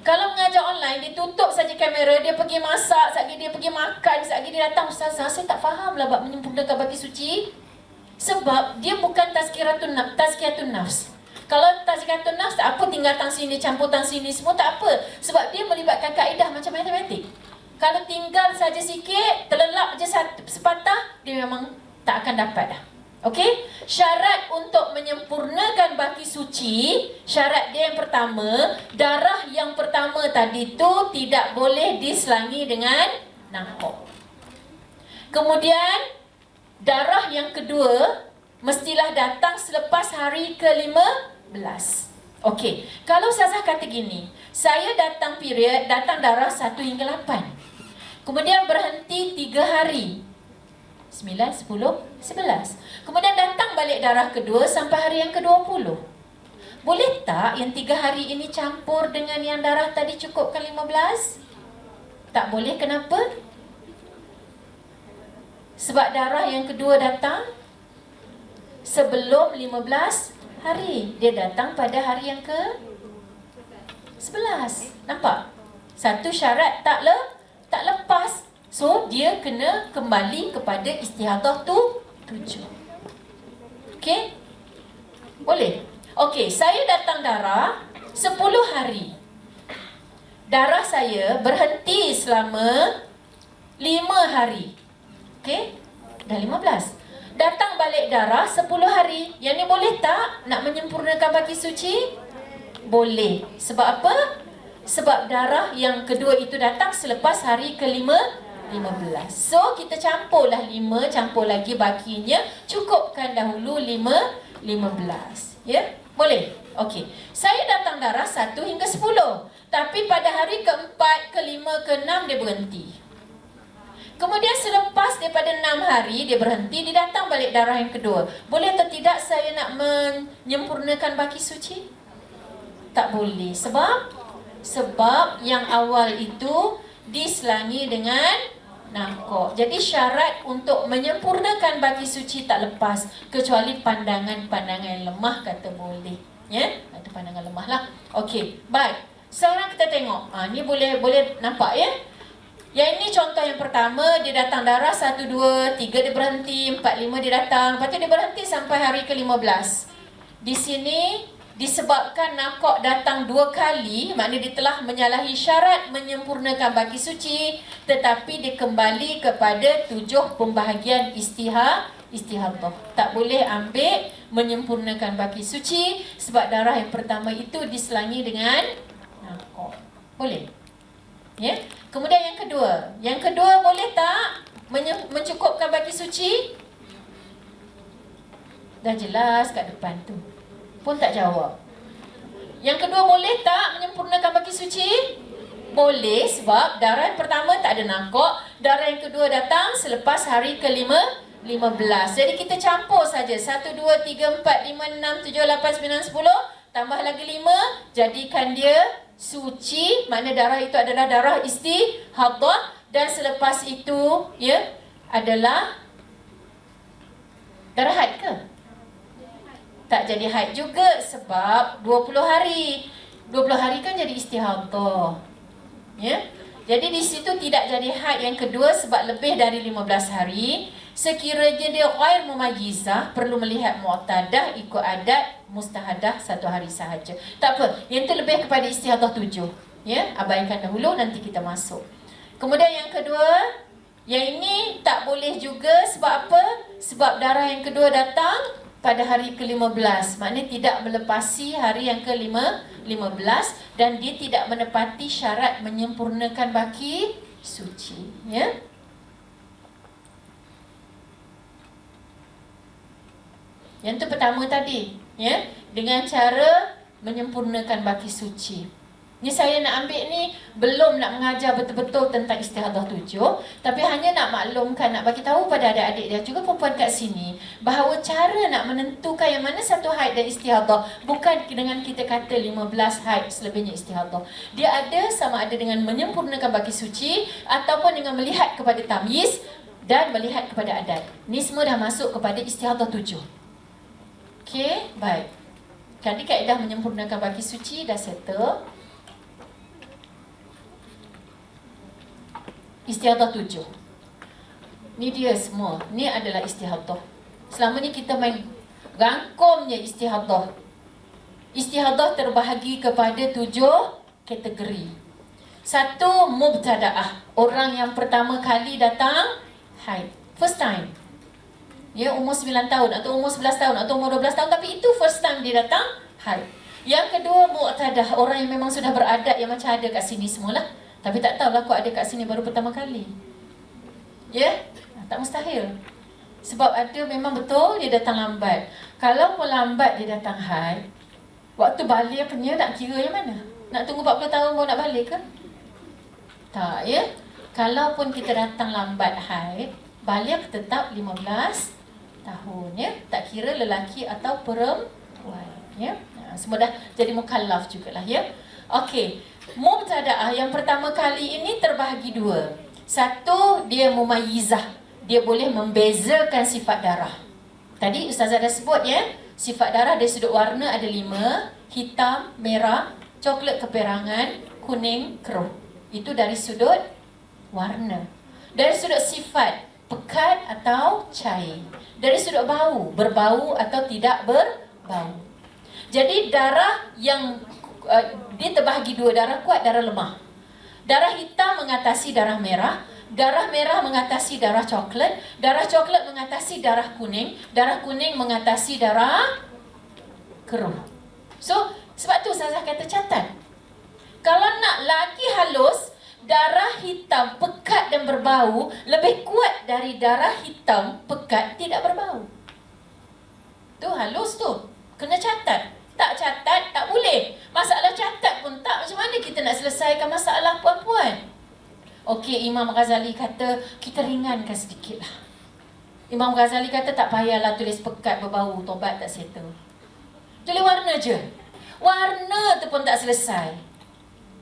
Kalau mengajar online, dia tutup saja kamera, dia pergi masak, sekali dia pergi makan, sekali dia datang, ustazah saya tak faham lah bab menyempurnakan baki suci. Sebab dia bukan tazkiyatun nafs. Kalau tazkiyatun nafs, tak apa tinggal tang sini, campur tang sini, semua tak apa. Sebab dia melibatkan kaedah macam matematik. Kalau tinggal saja sikit, terlelap je sepatah, dia memang tak akan dapat dah. Okey? Syarat untuk menyempurnakan baki suci, syarat dia yang pertama, darah yang pertama tadi tu tidak boleh diselangi dengan nangkop. Kemudian, darah yang kedua mestilah datang selepas hari ke-15. Okey, kalau ustazah kata gini, saya datang period, datang darah 1 hingga 8. Kemudian berhenti 3 hari. 9, 10, 11. Kemudian datang balik darah kedua sampai hari yang ke-20. Boleh tak yang 3 hari ini campur dengan yang darah tadi cukupkan 15? Tak boleh, kenapa? Sebab darah yang kedua datang sebelum 15 hari. Dia datang pada hari yang ke-11. Nampak? Satu syarat tak lepas. So, dia kena kembali kepada istihadah tu 7. Okey? Boleh? Okey, saya datang darah 10 hari. Darah saya berhenti selama 5 hari. Okey? Dah 15. Datang balik darah 10 hari. Yang ni boleh tak nak menyempurnakan baki suci? Boleh. Sebab apa? Sebab darah yang kedua itu datang selepas hari ke-15. So, kita campurlah 5, campur lagi bakinya. Cukupkan dahulu 15. Ya? Boleh? Okey. Saya datang darah 1 hingga 10. Tapi pada hari ke-4, ke-5, ke-6 dia berhenti. Kemudian selepas daripada 6 hari dia berhenti, dia datang balik darah yang kedua. Boleh atau tidak saya nak menyempurnakan baki suci? Tak boleh. Sebab yang awal itu diselangi dengan nangkop. Jadi syarat untuk menyempurnakan baki suci tak lepas, kecuali pandangan-pandangan yang lemah kata boleh. Ya? Itu pandangan lemah lah. Okey, baik. Sekarang kita tengok. Ni boleh nampak ya? Yang ini contoh yang pertama, dia datang darah 1, 2, 3 dia berhenti, 4, 5 dia datang. Lepas tu dia berhenti sampai hari ke-15. Di sini disebabkan nangkop datang 2 kali, maknanya dia telah menyalahi syarat menyempurnakan baki suci, tetapi dia kembali kepada 7 pembahagian istihadah. Tak boleh ambil menyempurnakan baki suci sebab darah yang pertama itu diselangi dengan nangkop. Boleh? Ya. Kemudian yang kedua boleh tak mencukupkan baki suci? Dah jelas kat depan tu. Pun tak jawab. Yang kedua boleh tak menyempurnakan baki suci? Boleh, sebab darah yang pertama tak ada nangkop, darah yang kedua datang selepas hari ke-15. Jadi kita campur saja 1, 2, 3, 4, 5, 6, 7, 8, 9, 10, tambah lagi 5, jadikan dia suci. Makna darah itu adalah darah istihadah, dan selepas itu ya adalah darah haid ke? Tak jadi haid juga sebab 20 hari. 20 hari kan jadi istihadah. Ya. Jadi di situ tidak jadi haid yang kedua sebab lebih dari 15 hari. Sekiranya dia ghair mumayyizah, perlu melihat mu'tadah, ikut adat, mustahadah 1 hari sahaja. Tak apa, yang tu lebih kepada istihadah 7. Ya, abaikan dahulu, nanti kita masuk. Kemudian yang kedua, yang ini tak boleh juga sebab apa? Sebab darah yang kedua datang pada hari ke-15. Maknanya tidak melepasi hari yang ke-15 dan dia tidak menepati syarat menyempurnakan baki suci. Ya. Yang tu pertama tadi, ya, dengan cara menyempurnakan baki suci. Ni saya nak ambil ni belum nak mengajar betul-betul tentang istihadah 7, tapi hanya nak maklumkan, nak bagi tahu pada adik-adik dia juga perempuan kat sini bahawa cara nak menentukan yang mana satu haid dan istihadah bukan dengan kita kata 15 haid selebihnya istihadah. Dia ada sama ada dengan menyempurnakan baki suci ataupun dengan melihat kepada tamyiz dan melihat kepada adat. Ni semua dah masuk kepada istihadah 7. Okey, baik. Tadi kaedah menyempurnakan baki suci dah settle. Istihadah 7. Ni dia semua. Ni adalah istihadah. Selama ni kita main rangkumnya istihadah. Istihadah terbahagi kepada 7 kategori. 1, mubtada'ah. Orang yang pertama kali datang haid. First time. Ya, umur 9 tahun atau umur 11 tahun atau umur 12 tahun, tapi itu first time dia datang haid. Yang kedua, mu'tadah. Orang yang memang sudah beradat, yang macam ada kat sini semualah. Tapi tak tahulah kau ada kat sini baru pertama kali. Ya? Tak mustahil. Sebab ada memang betul dia datang lambat. Kalau pun lambat dia datang haid, waktu balik punya nak kira yang mana? Nak tunggu 40 tahun baru nak balik ke? Tak, ya? Kalau pun kita datang lambat haid, balik tetap 15 tahun, ya? Tak kira lelaki atau perempuan, ya? Semua dah jadi mukallaf jugalah, ya? Okey. Mubtada'ah yang pertama kali ini terbahagi 2. 1, dia mumayyizah. Dia boleh membezakan sifat darah. Tadi Ustazah dah sebut, ya, sifat darah dari sudut warna ada 5. Hitam, merah, coklat keperangan, kuning, keruh. Itu dari sudut warna. Dari sudut sifat, pekat atau cair. Dari sudut bau, berbau atau tidak berbau. Jadi darah yang dia terbahagi 2, darah kuat, darah lemah. Darah hitam mengatasi darah merah, darah merah mengatasi darah coklat mengatasi darah kuning mengatasi darah keruh. So, sebab tu Ustazah kata catat. Kalau nak lagi halus, darah hitam pekat dan berbau lebih kuat dari darah hitam pekat tidak berbau. Tu halus tu. Kena catat. Tak catat, tak boleh. Masalah catat pun tak. Macam mana kita nak selesaikan masalah puan-puan? Okey, Imam Ghazali kata, kita ringankan sedikit lah. Imam Ghazali kata, tak payahlah tulis pekat berbau, tobat tak settle. Tulis warna je. Warna tu pun tak selesai.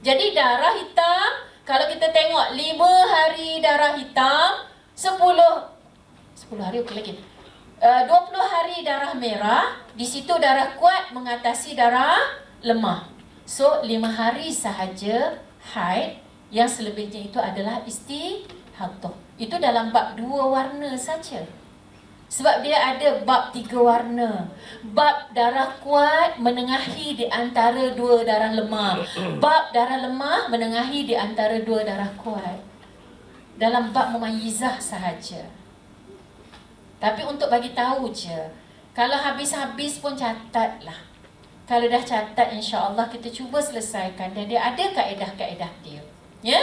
Jadi darah hitam, kalau kita tengok 5 hari darah hitam, 10 hari okey lagi. 20 hari darah merah, di situ darah kuat mengatasi darah lemah. So 5 hari sahaja haid, yang selebihnya itu adalah istihadah. Itu dalam bab 2 warna saja. Sebab dia ada bab 3 warna. Bab darah kuat menengahi di antara 2 darah lemah. Bab darah lemah menengahi di antara 2 darah kuat. Dalam bab mumayyizah sahaja. Tapi untuk bagi tahu je, kalau habis-habis pun catatlah. Kalau dah catat, insya-Allah kita cuba selesaikan, dan dia ada kaedah-kaedah dia. Ya?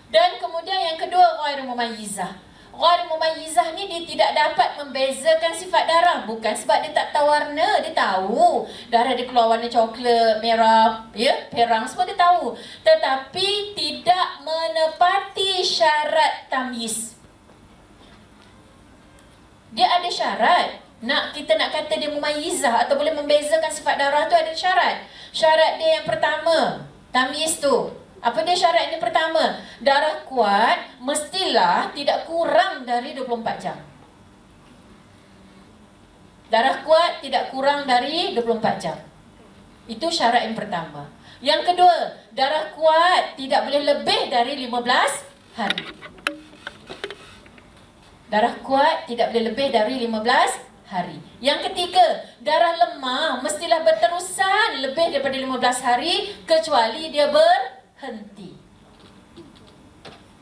Dan kemudian yang kedua, ghairu mumayyizah. Ghairu mumayyizah ni dia tidak dapat membezakan sifat darah, bukan sebab dia tak tahu warna, dia tahu. Darah dia keluar warna coklat, merah, ya, perang, semua dia tahu. Tetapi tidak menepati syarat tamyiz. Dia ada syarat. Kita nak kata dia mumayyizah atau boleh membezakan sifat darah tu ada syarat. Syarat dia yang pertama, tamyiz tu. Apa dia syarat yang pertama? Darah kuat mestilah tidak kurang dari 24 jam. Darah kuat tidak kurang dari 24 jam. Itu syarat yang pertama. Yang kedua, darah kuat tidak boleh lebih dari 15 hari. Darah kuat tidak boleh lebih dari 15 hari. Yang ketiga, darah lemah mestilah berterusan lebih daripada 15 hari kecuali dia berhenti.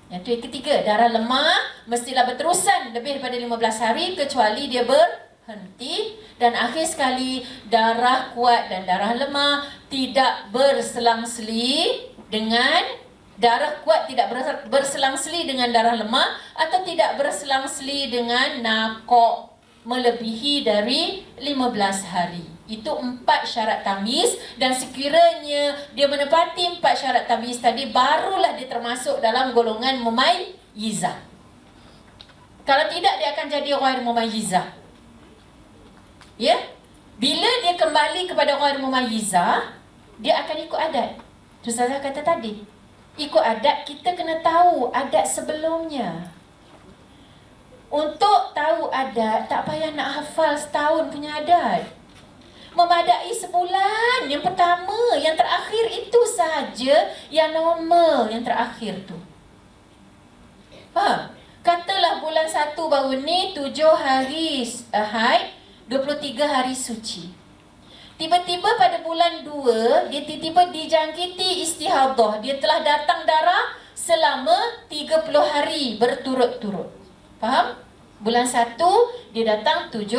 Yang ketiga, darah lemah mestilah berterusan lebih daripada 15 hari kecuali dia berhenti. Dan akhir sekali, darah kuat dan darah lemah tidak berselang-seli dengan darah kuat tidak berselang-seli dengan darah lemah atau tidak berselang-seli dengan nakok. melebihi dari 15 hari. Itu 4 syarat tamyiz, dan sekiranya dia menepati 4 syarat tamyiz tadi, barulah dia termasuk dalam golongan mumayyizah. Kalau tidak, dia akan jadi ghair mumayyizah. Ya? Bila dia kembali kepada ghair mumayyizah, dia akan ikut adat. Terus saya kata tadi, ikut adat, kita kena tahu adat sebelumnya. Untuk tahu adat, tak payah nak hafal setahun punya adat. Memadai sebulan yang pertama, yang terakhir itu sahaja yang normal, yang terakhir tu. Katalah bulan 1 baru ni 7 hari haid, 23 hari suci. Tiba-tiba pada bulan 2, dia tiba-tiba dijangkiti istihadah. Dia telah datang darah selama 30 hari berturut-turut. Faham? Bulan 1, dia datang 7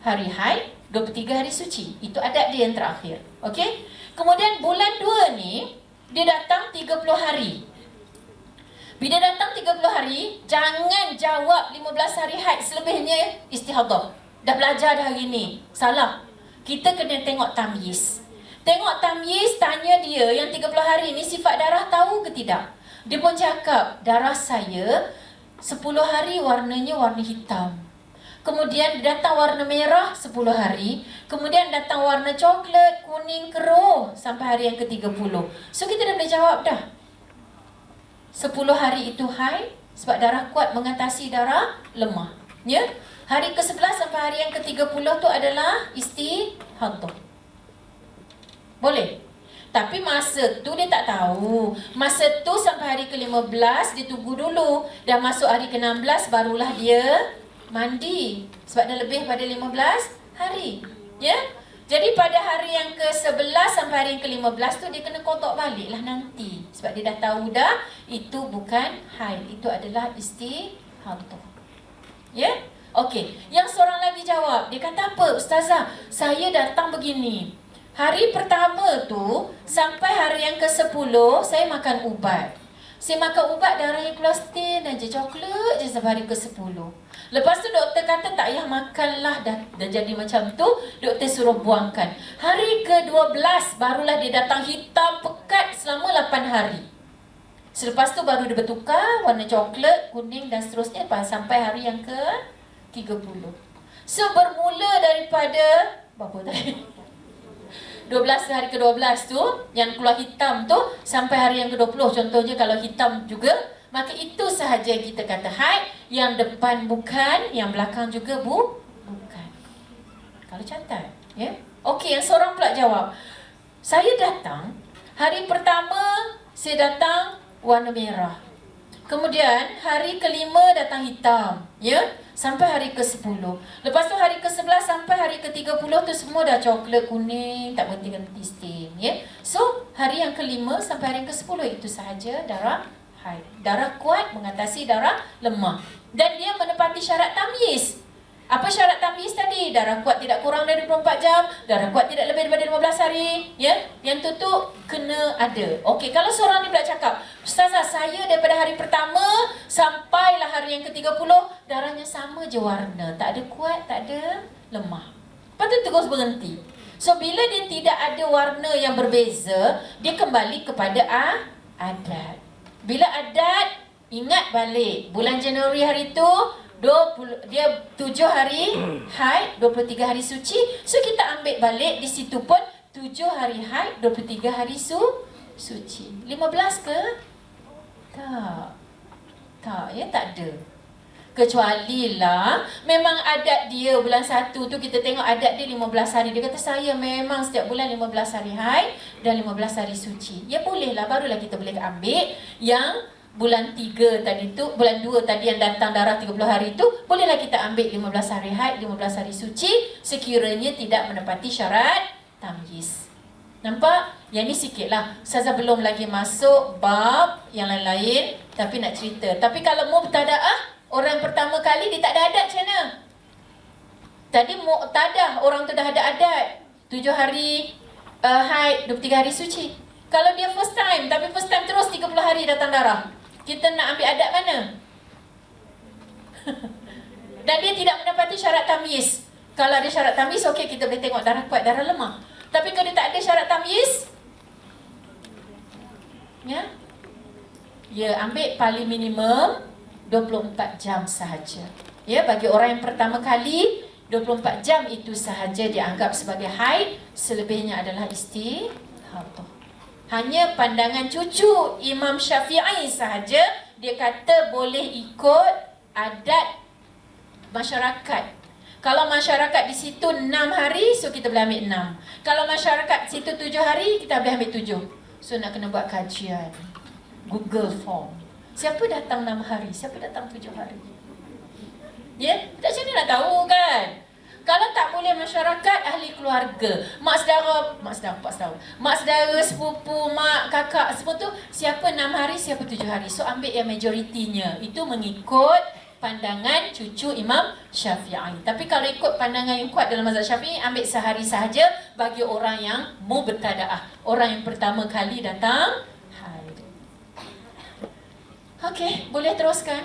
hari haid, 23 hari suci. Itu adat dia yang terakhir. Okey? Kemudian bulan 2 ni, dia datang 30 hari. Bila datang 30 hari, jangan jawab 15 hari haid, selebihnya istihadah. Dah belajar dah hari ni. Salah. Kita kena tengok tamyiz. Tengok tamyiz, tanya dia yang 30 hari ni sifat darah tahu ke tidak? Dia pun cakap, darah saya 10 hari warnanya warna hitam. Kemudian datang warna merah 10 hari. Kemudian datang warna coklat, kuning, keruh sampai hari yang ke-30. So kita dah boleh jawab dah. 10 hari itu haid sebab darah kuat mengatasi darah lemah. Ya? Hari ke-11 sampai hari yang ke-30 tu adalah istihadah. Boleh? Tapi masa tu dia tak tahu. Masa tu sampai hari ke-15 dia tunggu dulu. Dah masuk hari ke-16 barulah dia mandi. Sebab dah lebih pada 15 hari. Ya? Jadi pada hari yang ke-11 sampai hari yang ke-15 tu dia kena kotak balik lah nanti. Sebab dia dah tahu dah itu bukan haid. Itu adalah istihadah. Ya? Okey. Yang seorang lagi jawab. Dia kata apa? Ustazah, saya datang begini. Hari pertama tu sampai hari yang ke-10 saya makan ubat. Saya makan ubat darahnya keluar stain aja, coklat je sampai hari ke-10. Lepas tu doktor kata tak payah makanlah, dah jadi macam tu, doktor suruh buangkan. Hari ke-12 barulah dia datang hitam pekat selama 8 hari. Selepas tu baru dia bertukar warna coklat, kuning dan seterusnya sampai hari yang ke-30. So bermula daripada berapa tadi? 12 hari ke-12 tu yang keluar hitam tu sampai hari yang ke-20 contohnya kalau hitam juga, maka itu sahaja yang kita kata haid. Yang depan bukan, yang belakang juga bukan. Kalau cantik, ya. Okey, yang seorang pula jawab, saya datang hari pertama saya datang warna merah. Kemudian hari ke-5 datang hitam, ya, sampai hari ke-10. Lepas tu hari ke-11 sampai hari ke-30 tu semua dah coklat, kuning, tak berhenti-henti stain, ya. So, hari yang ke-5 sampai hari yang ke-10 itu sahaja darah haid. Darah kuat mengatasi darah lemah. Dan dia menepati syarat tamyiz. Apa syarat tamyiz tadi? Darah kuat tidak kurang dari 24 jam, darah kuat tidak lebih daripada 15 hari, ya. Yang tu kena ada. Okey, kalau seorang ni pula cakap, Ustazah, saya daripada hari pertama sampailah hari yang ke-30 darahnya sama je warna, tak ada kuat, tak ada lemah. Lepas tu terus berhenti. So bila dia tidak ada warna yang berbeza, dia kembali kepada adat. Bila adat, ingat balik bulan Januari hari tu 20, dia 7 hari haid, 23 hari suci. So kita ambil balik di situ pun 7 hari haid, 23 hari suci. 15 ke? Tak, ya, tak ada. Kecuali lah memang adat dia bulan 1 tu kita tengok adat dia 15 hari. Dia kata saya memang setiap bulan 15 hari haid dan 15 hari suci. Ya bolehlah, barulah kita boleh ambil yang bulan 3 tadi tu, bulan 2 tadi yang datang darah 30 hari tu, bolehlah kita ambil 15 hari haid, 15 hari suci sekiranya tidak menepati syarat tamyiz. Nampak? Yang ni sikit lah. Ustazah belum lagi masuk bab yang lain-lain, tapi nak cerita. Tapi kalau muqtada'ah, orang pertama kali dia tak ada adat macam mana? Tadi muqtadah, orang tu dah ada adat 7 hari haid, 23 hari suci. Kalau dia first time, tapi first time terus 30 hari datang darah, kita nak ambil adat mana? Dan dia tidak mendapati syarat tamyiz. Kalau ada syarat tamyiz, okey, kita boleh tengok darah kuat, darah lemah. Tapi kalau dia tak ada syarat tamyiz, ambil paling minimum 24 jam sahaja. Bagi orang yang pertama kali 24 jam itu sahaja dianggap sebagai haid, selebihnya adalah istihadah. Hanya pandangan cucu Imam Syafi'i sahaja dia kata boleh ikut adat masyarakat. Kalau masyarakat di situ 6 hari, so kita boleh ambil 6. Kalau masyarakat di situ 7 hari, kita boleh ambil 7. So nak kena buat kajian, Google form. Siapa datang 6 hari? Siapa datang 7 hari? Macam mana nak tahu kan? Kalau tak boleh masyarakat, ahli keluarga, mak saudara, sepupu, mak, kakak, semua tu, siapa 6 hari, siapa 7 hari. So ambil yang majoritinya. Itu mengikut pandangan cucu Imam Syafi'i. Tapi kalau ikut pandangan yang kuat dalam mazhab Syafi'i, ambil sehari sahaja bagi orang yang mubtada'ah, orang yang pertama kali datang haid. Okey, boleh teruskan?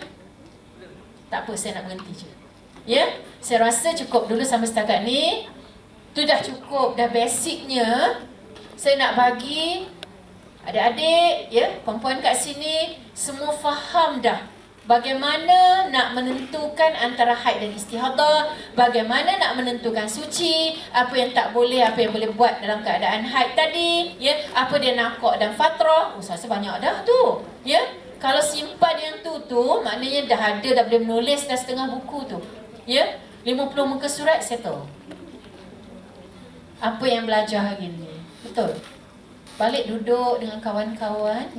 Tak apa, saya nak berhenti je. Saya rasa cukup dulu sampai setakat ni. Tu dah cukup, dah basicnya. Saya nak bagi adik-adik, perempuan kat sini, semua faham dah bagaimana nak menentukan antara haid dan istihadah, bagaimana nak menentukan suci, apa yang tak boleh, apa yang boleh buat dalam keadaan haid tadi, apa dia nakok dan fatrah. Saya banyak dah tu. Kalau simpan yang tu maknanya dah ada, dah boleh menulis dah setengah buku tu. 50 muka surat saya tahu. Apa yang belajar hari ni. Betul. Balik duduk dengan kawan-kawan,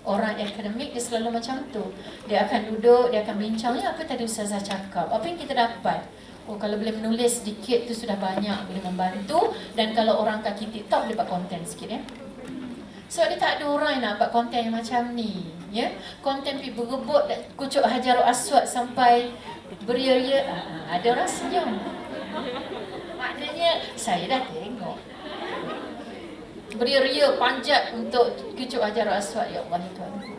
orang akademik dia selalu macam tu. Dia akan duduk, dia akan bincang, apa tadi Ustazah cakap, apa yang kita dapat. Kalau boleh menulis sedikit tu sudah banyak, boleh membantu. Dan kalau orang kaki TikTok boleh buat konten sikit. Sebab dia tak ada orang yang nak buat konten yang macam ni. Konten pergi berebut, kucuk Hajarul Aswad sampai beria-ria. Ada orang senyum. Maknanya saya dah tengok. Beria-ria panjat untuk kucuk Hajarul Aswad. Ya Allah, tuanku.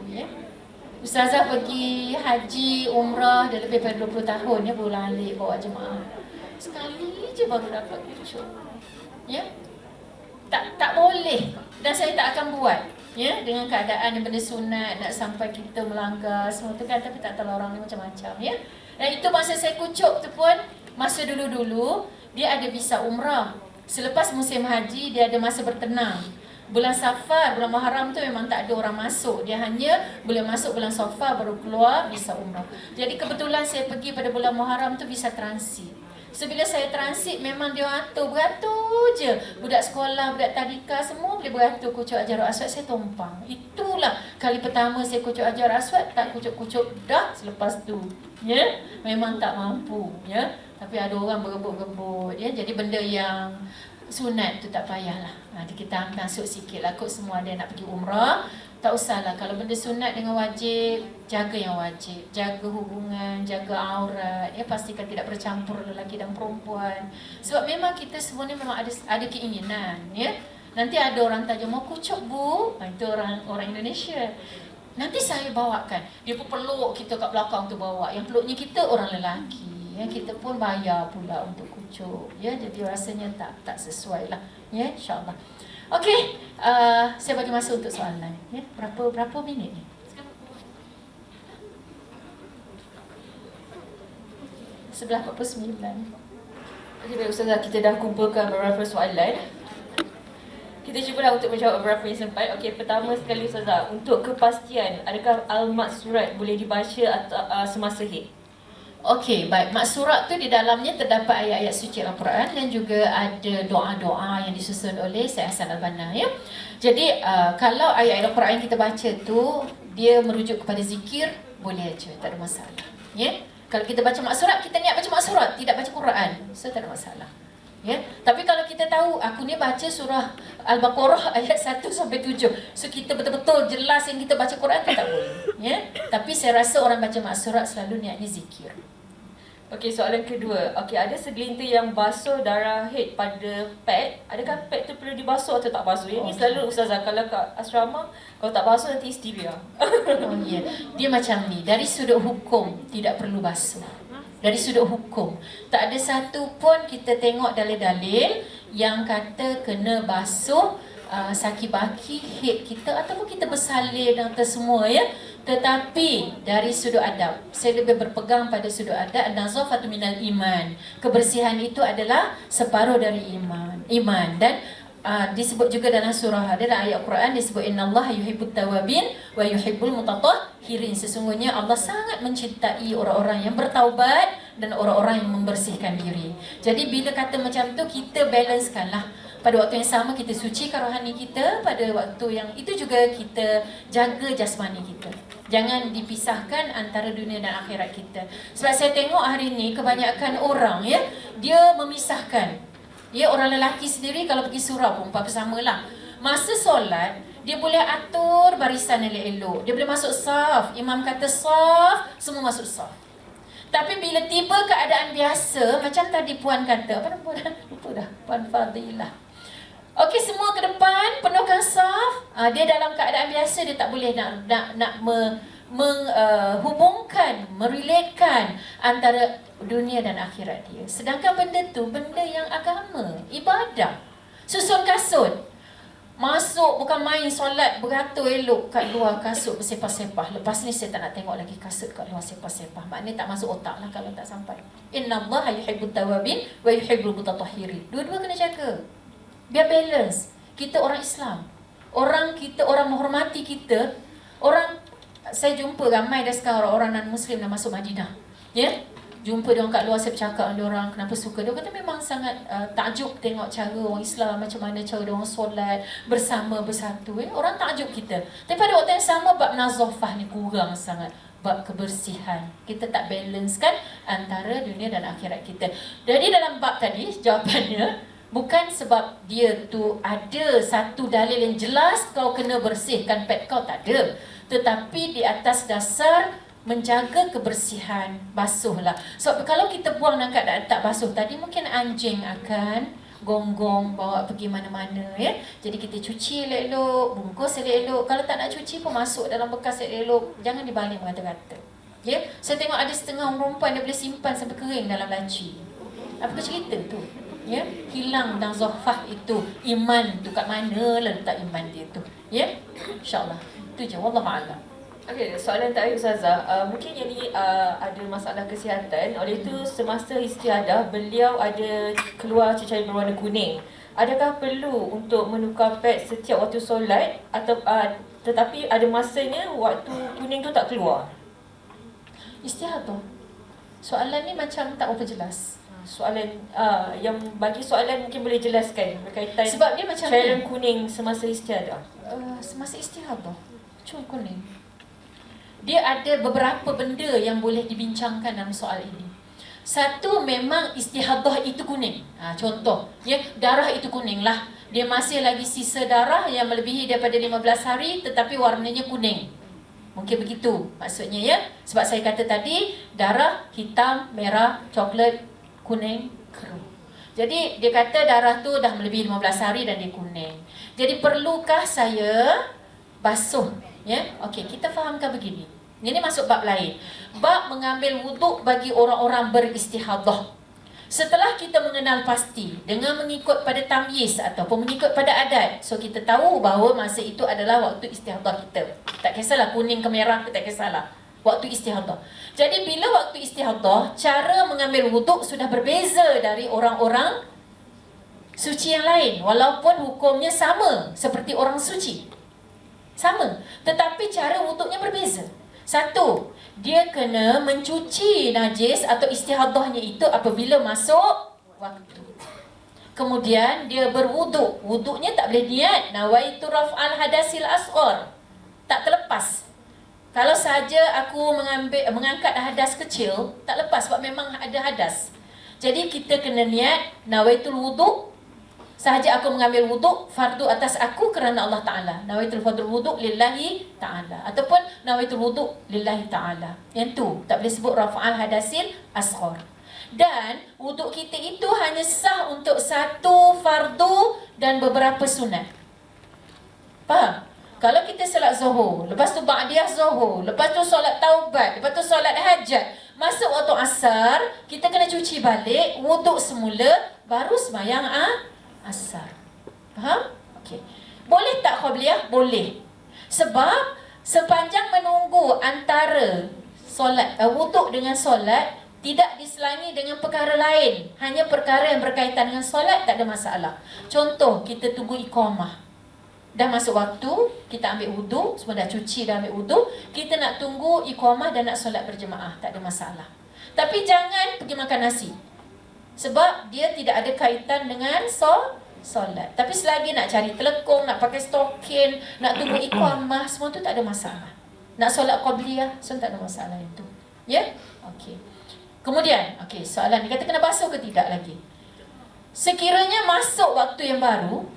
Ustazah pergi haji, umrah dah lebih daripada 20 tahun baru balik bawa jemaah. Sekali je baru dapat kucuk. Tak boleh. Dan saya tak akan buat. Dengan keadaan yang benda sunat, nak sampai kita melanggar semua tu kan. Tapi tak tahu orang ni macam-macam. Dan itu masa saya kucuk tu pun, masa dulu-dulu dia ada visa umrah. Selepas musim haji dia ada masa bertenang. Bulan Safar, bulan Muharram tu memang tak ada orang masuk. Dia hanya boleh masuk bulan Safar baru keluar visa umrah. Jadi kebetulan saya pergi pada bulan Muharram tu visa transit. So bila saya transit memang dia beratur je. Budak sekolah, budak tadika semua boleh beratur kucuk Hajarul Aswad, saya tumpang. Itulah kali pertama saya kucuk Hajarul Aswad, tak kucuk-kucuk dah selepas tu. Memang tak mampu. Tapi ada orang berebut-rebut. Jadi benda yang sunat tu tak payahlah. Kita masuk sikit lah. Kot semua ada nak pergi umrah, tak usahlah. Kalau benda sunat dengan wajib, jaga yang wajib. Jaga hubungan, jaga aurat. Pastikan tidak bercampur lelaki dan perempuan. Sebab memang kita semua ni memang ada keinginan. Nanti ada orang tanya, mau kucuk bu? Itu orang Indonesia. Nanti saya bawakan. Dia pun peluk kita kat belakang tu bawa. Yang peluknya kita orang lelaki. Kita pun bayar pula untuk kucuk. Jadi rasanya tak sesuai lah. InsyaAllah. Okey, saya bagi masa untuk soalan. Berapa minit ni? Sebelah 49. Okey, baik Ustazah, kita dah kumpulkan beberapa soalan. Kita cubalah untuk menjawab beberapa yang sempat. Okey, pertama sekali Ustazah, untuk kepastian, adakah al-maksurat boleh dibaca atau semasa haid? Okey, baik. Maksurat tu di dalamnya terdapat ayat-ayat suci Al-Quran dan juga ada doa-doa yang disusun oleh Syekh Hasan Al-Banna. Jadi kalau ayat-ayat Al-Quran yang kita baca tu dia merujuk kepada zikir, boleh aja, tak ada masalah. Kalau kita baca maksurat, kita niat baca maksurat, tidak baca Quran, so tak ada masalah. Tapi kalau kita tahu aku ni baca surah Al-Baqarah ayat 1 sampai 7, so kita betul-betul jelas yang kita baca Quran, tu tak boleh. Tapi saya rasa orang baca maksurat selalu niatnya zikir. Okey, soalan kedua. Okey, ada segelintir yang basuh darah haid pada pad. Adakah pad tu perlu dibasuh atau tak basuh? Yang ni selalu Ustazah, kalau kat asrama, kalau tak basuh nanti histeria. Dia macam ni, dari sudut hukum tidak perlu basuh. Dari sudut hukum, tak ada satu pun kita tengok dalil-dalil yang kata kena basuh saki-baki head kita ataupun kita bersalin dan semua ya. Tetapi dari sudut adab, saya lebih berpegang pada sudut adab. An-nazafatu minal iman. Kebersihan itu adalah separuh dari iman. Dan disebut juga dalam surah, ada dalam ayat Quran disebut innallaha yuhibbut tawabin wa yuhibbul mutatahhirin. Sesungguhnya Allah sangat mencintai orang-orang yang bertaubat dan orang-orang yang membersihkan diri. Jadi bila kata macam tu, kita balancekanlah. Pada waktu yang sama kita sucikan rohani kita, pada waktu yang itu juga kita jaga jasmani kita. Jangan dipisahkan antara dunia dan akhirat kita. Sebab saya tengok hari ni kebanyakan orang ya, dia memisahkan. Ya, orang lelaki sendiri kalau pergi surau pun bersamalah. Masa solat, dia boleh atur barisan elok-elok. Dia boleh masuk saf. Imam kata saf, semua masuk saf. Tapi bila tiba keadaan biasa, macam tadi puan kata, apa nama lupa dah, Puan Fadilah. Okey, semua ke depan, penuhkan saf. Dia dalam keadaan biasa, dia tak boleh nak menghubungkan, merelatekan antara dunia dan akhirat dia. Sedangkan benda tu benda yang agama, ibadah. Susun kasut, masuk bukan main solat beratur elok kat luar kasut bersepah-sepah. Lepas ni saya tak nak tengok lagi kasut kat luar sepah-sepah. Maknanya tak masuk otak lah kalau tak sampai. Innallaha yuhibbut tawabin wa yuhibbul mutatahhirin. Dua-dua kena jaga. Biar balance. Kita orang Islam. Orang menghormati kita. Saya jumpa ramai dah sekarang orang-orang non-Muslim dah masuk Madinah. Ya? Jumpa dia orang kat luar, saya bercakap dengan dia orang kenapa suka. Dia kata memang sangat takjub tengok cara orang Islam, macam mana cara dia orang solat bersama, bersatu. Orang takjub kita. Tapi pada waktu yang sama, bab nazafah ni kurang sangat. Bab kebersihan. Kita tak balance kan antara dunia dan akhirat kita. Jadi dalam bab tadi, jawapannya, bukan sebab dia tu ada satu dalil yang jelas kau kena bersihkan pet kau, tak ada. Tetapi di atas dasar menjaga kebersihan, basuhlah. Sebab kalau kita buang dalam keadaan tak basuh tadi, mungkin anjing akan gonggong bawa pergi mana-mana ya. Jadi kita cuci elok-elok, bungkus elok-elok. Kalau tak nak cuci pun masuk dalam bekas elok-elok. Jangan dibaling rata-rata. Ya, saya tengok ada setengah orang perempuan dia boleh simpan sampai kering dalam laci. Apa cerita tu? Ya, hilang dan zafah itu, iman tu kat mana lah letak iman dia tu. Ya, insya-Allah. Itu je, wallahu a'lam. Okey, soalan terakhir Ustazah. Mungkin yang ni ada masalah kesihatan. Oleh itu semasa istiadah beliau ada keluar cecair berwarna kuning. Adakah perlu untuk menukar pad setiap waktu solat atau tetapi ada masanya waktu kuning tu tak keluar? Istiadah. Soalan ni macam tak apa jelas. Soalan yang bagi soalan mungkin boleh jelaskan berkaitan sebab dia macam cairan kuning semasa istiadah. Semasa istiadah. Cuma kuning. Dia ada beberapa benda yang boleh dibincangkan dalam soal ini. Satu, memang istihadah itu kuning. Contoh, ya, darah itu kuning lah. Dia masih lagi sisa darah yang melebihi daripada 15 hari tetapi warnanya kuning. Mungkin begitu maksudnya ya. Sebab saya kata tadi, darah hitam, merah, coklat, kuning, keruh. Jadi dia kata darah tu dah melebihi 15 hari dan dia kuning. Jadi perlukah saya basuh? Ya, okey, kita fahamkan begini. Ini masuk bab lain. Bab mengambil wuduk bagi orang-orang beristihadah. Setelah kita mengenal pasti dengan mengikut pada tamyiz ataupun mengikut pada adat, so kita tahu bahawa masa itu adalah waktu istihadah kita. Tak kisahlah kuning ke merah, tak kisahlah. Waktu istihadah. Jadi bila waktu istihadah, cara mengambil wuduk sudah berbeza dari orang-orang suci yang lain. Walaupun hukumnya sama seperti orang suci. Sama. Tetapi cara wuduknya berbeza. Satu, dia kena mencuci najis atau istihadahnya itu apabila masuk waktu. Kemudian dia berwuduk. Wuduknya tak boleh niat nawaitu raf'al hadasil asghar. Tak terlepas. Kalau saja aku mengangkat hadas kecil, tak lepas sebab memang ada hadas. Jadi kita kena niat nawaitul wuduk. Sahaja aku mengambil wuduk fardu atas aku kerana Allah Ta'ala. Nawaitul fardul wuduk lillahi ta'ala. Ataupun nawaitul wuduk lillahi ta'ala. Yang tu tak boleh sebut rafa'al hadasil asghar. Dan wuduk kita itu hanya sah untuk satu fardu dan beberapa sunat. Faham? Kalau kita solat zuhur, lepas tu ba'diyah zuhur, lepas tu solat taubat, lepas tu solat hajat, masuk waktu asar, kita kena cuci balik, wuduk semula, baru sembahyang asar. Faham? Okey. Boleh tak qabliyah? Boleh. Sebab sepanjang menunggu antara solat, wuduk dengan solat, tidak diselangi dengan perkara lain, hanya perkara yang berkaitan dengan solat, tak ada masalah. Contoh, kita tunggu iqamah. Dah masuk waktu, kita ambil wudu, semua dah cuci, dah ambil wudu, kita nak tunggu iqamah dan nak solat berjemaah, tak ada masalah. Tapi jangan pergi makan nasi, sebab dia tidak ada kaitan dengan solat. Tapi selagi nak cari telekong, nak pakai stokin, nak tunggu iqamah, semua tu tak ada masalah. Nak solat qabliyah, semua tak ada masalah itu. Ya? Okey. Kemudian, okey, soalan ni kata kena basuh ke tidak lagi. Sekiranya masuk waktu yang baru,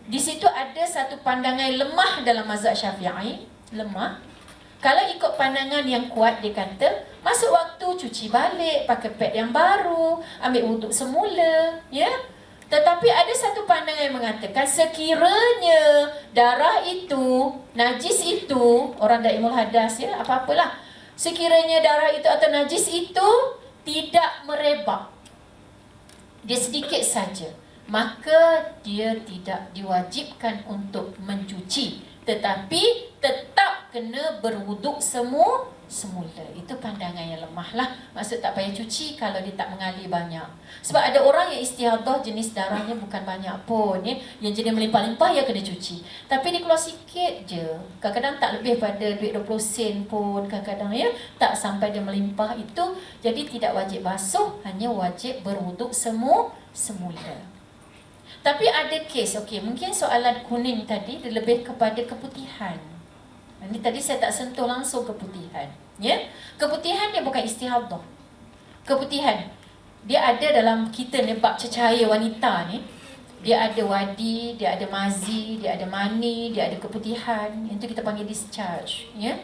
di situ ada satu pandangan lemah dalam mazhab Syafi'i, lemah. Kalau ikut pandangan yang kuat, dia kata masuk waktu, cuci balik, pakai pad yang baru, ambil wuduk semula, ya. Tetapi ada satu pandangan yang mengatakan sekiranya darah itu, najis itu, orang dah ilmu hadas, ya, apa-apalah. Sekiranya darah itu atau najis itu tidak merebak, dia sedikit saja, maka dia tidak diwajibkan untuk mencuci, tetapi tetap kena berwuduk semula. Itu pandangan yang lemah lah. Maksud tak payah cuci kalau dia tak mengalir banyak. Sebab ada orang yang istihadah jenis darahnya bukan banyak pun, ya, yang jenis melimpah-limpah, ya kena cuci. Tapi dia keluar sikit je, kadang-kadang tak lebih pada duit 20 sen pun, kadang-kadang, ya, tak sampai dia melimpah itu. Jadi tidak wajib basuh, hanya wajib berwuduk semula. Tapi ada kes, okey, mungkin soalan kuning tadi dia lebih kepada keputihan. Ini tadi saya tak sentuh langsung keputihan, ya. Keputihan dia bukan istihadah. Keputihan dia ada dalam kita ni, bab cecair wanita ni. Dia ada wadi, dia ada mazi, dia ada mani, dia ada keputihan. Itu kita panggil discharge, ya.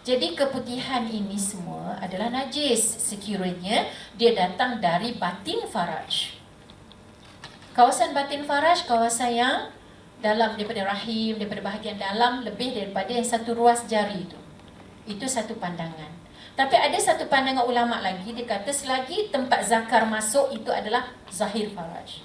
Jadi keputihan ini semua adalah najis sekiranya dia datang dari batin faraj. Kawasan batin faraj, kawasan yang dalam daripada rahim, daripada bahagian dalam, lebih daripada yang satu ruas jari itu. Itu satu pandangan. Tapi ada satu pandangan ulama lagi, dia kata selagi tempat zakar masuk, itu adalah zahir faraj.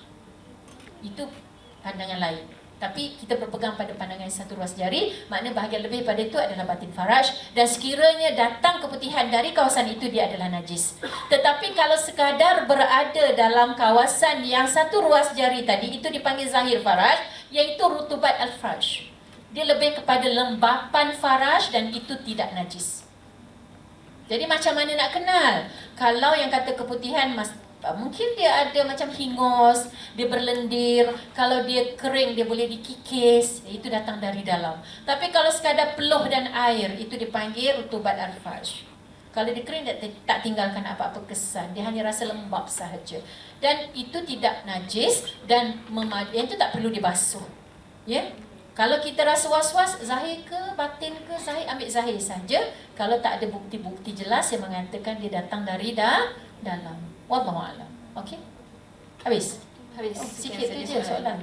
Itu pandangan lain. Tapi kita berpegang pada pandangan satu ruas jari, makna bahagian lebih pada itu adalah batin faraj. Dan sekiranya datang keputihan dari kawasan itu, dia adalah najis. Tetapi kalau sekadar berada dalam kawasan yang satu ruas jari tadi, itu dipanggil zahir faraj, iaitu rutubat al-faraj. Dia lebih kepada lembapan faraj dan itu tidak najis. Jadi macam mana nak kenal? Kalau yang kata keputihan, mungkin dia ada macam hingos, dia berlendir. Kalau dia kering, dia boleh dikikis. Itu datang dari dalam. Tapi kalau sekadar peluh dan air, itu dipanggil rutubat al-farj. Kalau dia kering, dia tak tinggalkan apa-apa kesan. Dia hanya rasa lembab sahaja. Dan itu tidak najis dan itu tak perlu dibasuh. Ya? Kalau kita rasa was-was, zahir ke batin ke zahir, ambil zahir saja. Kalau tak ada bukti-bukti jelas yang mengatakan dia datang dari dalam. Wallahu a'lam. Okey? Habis? Habis. Sikit tu je soalan.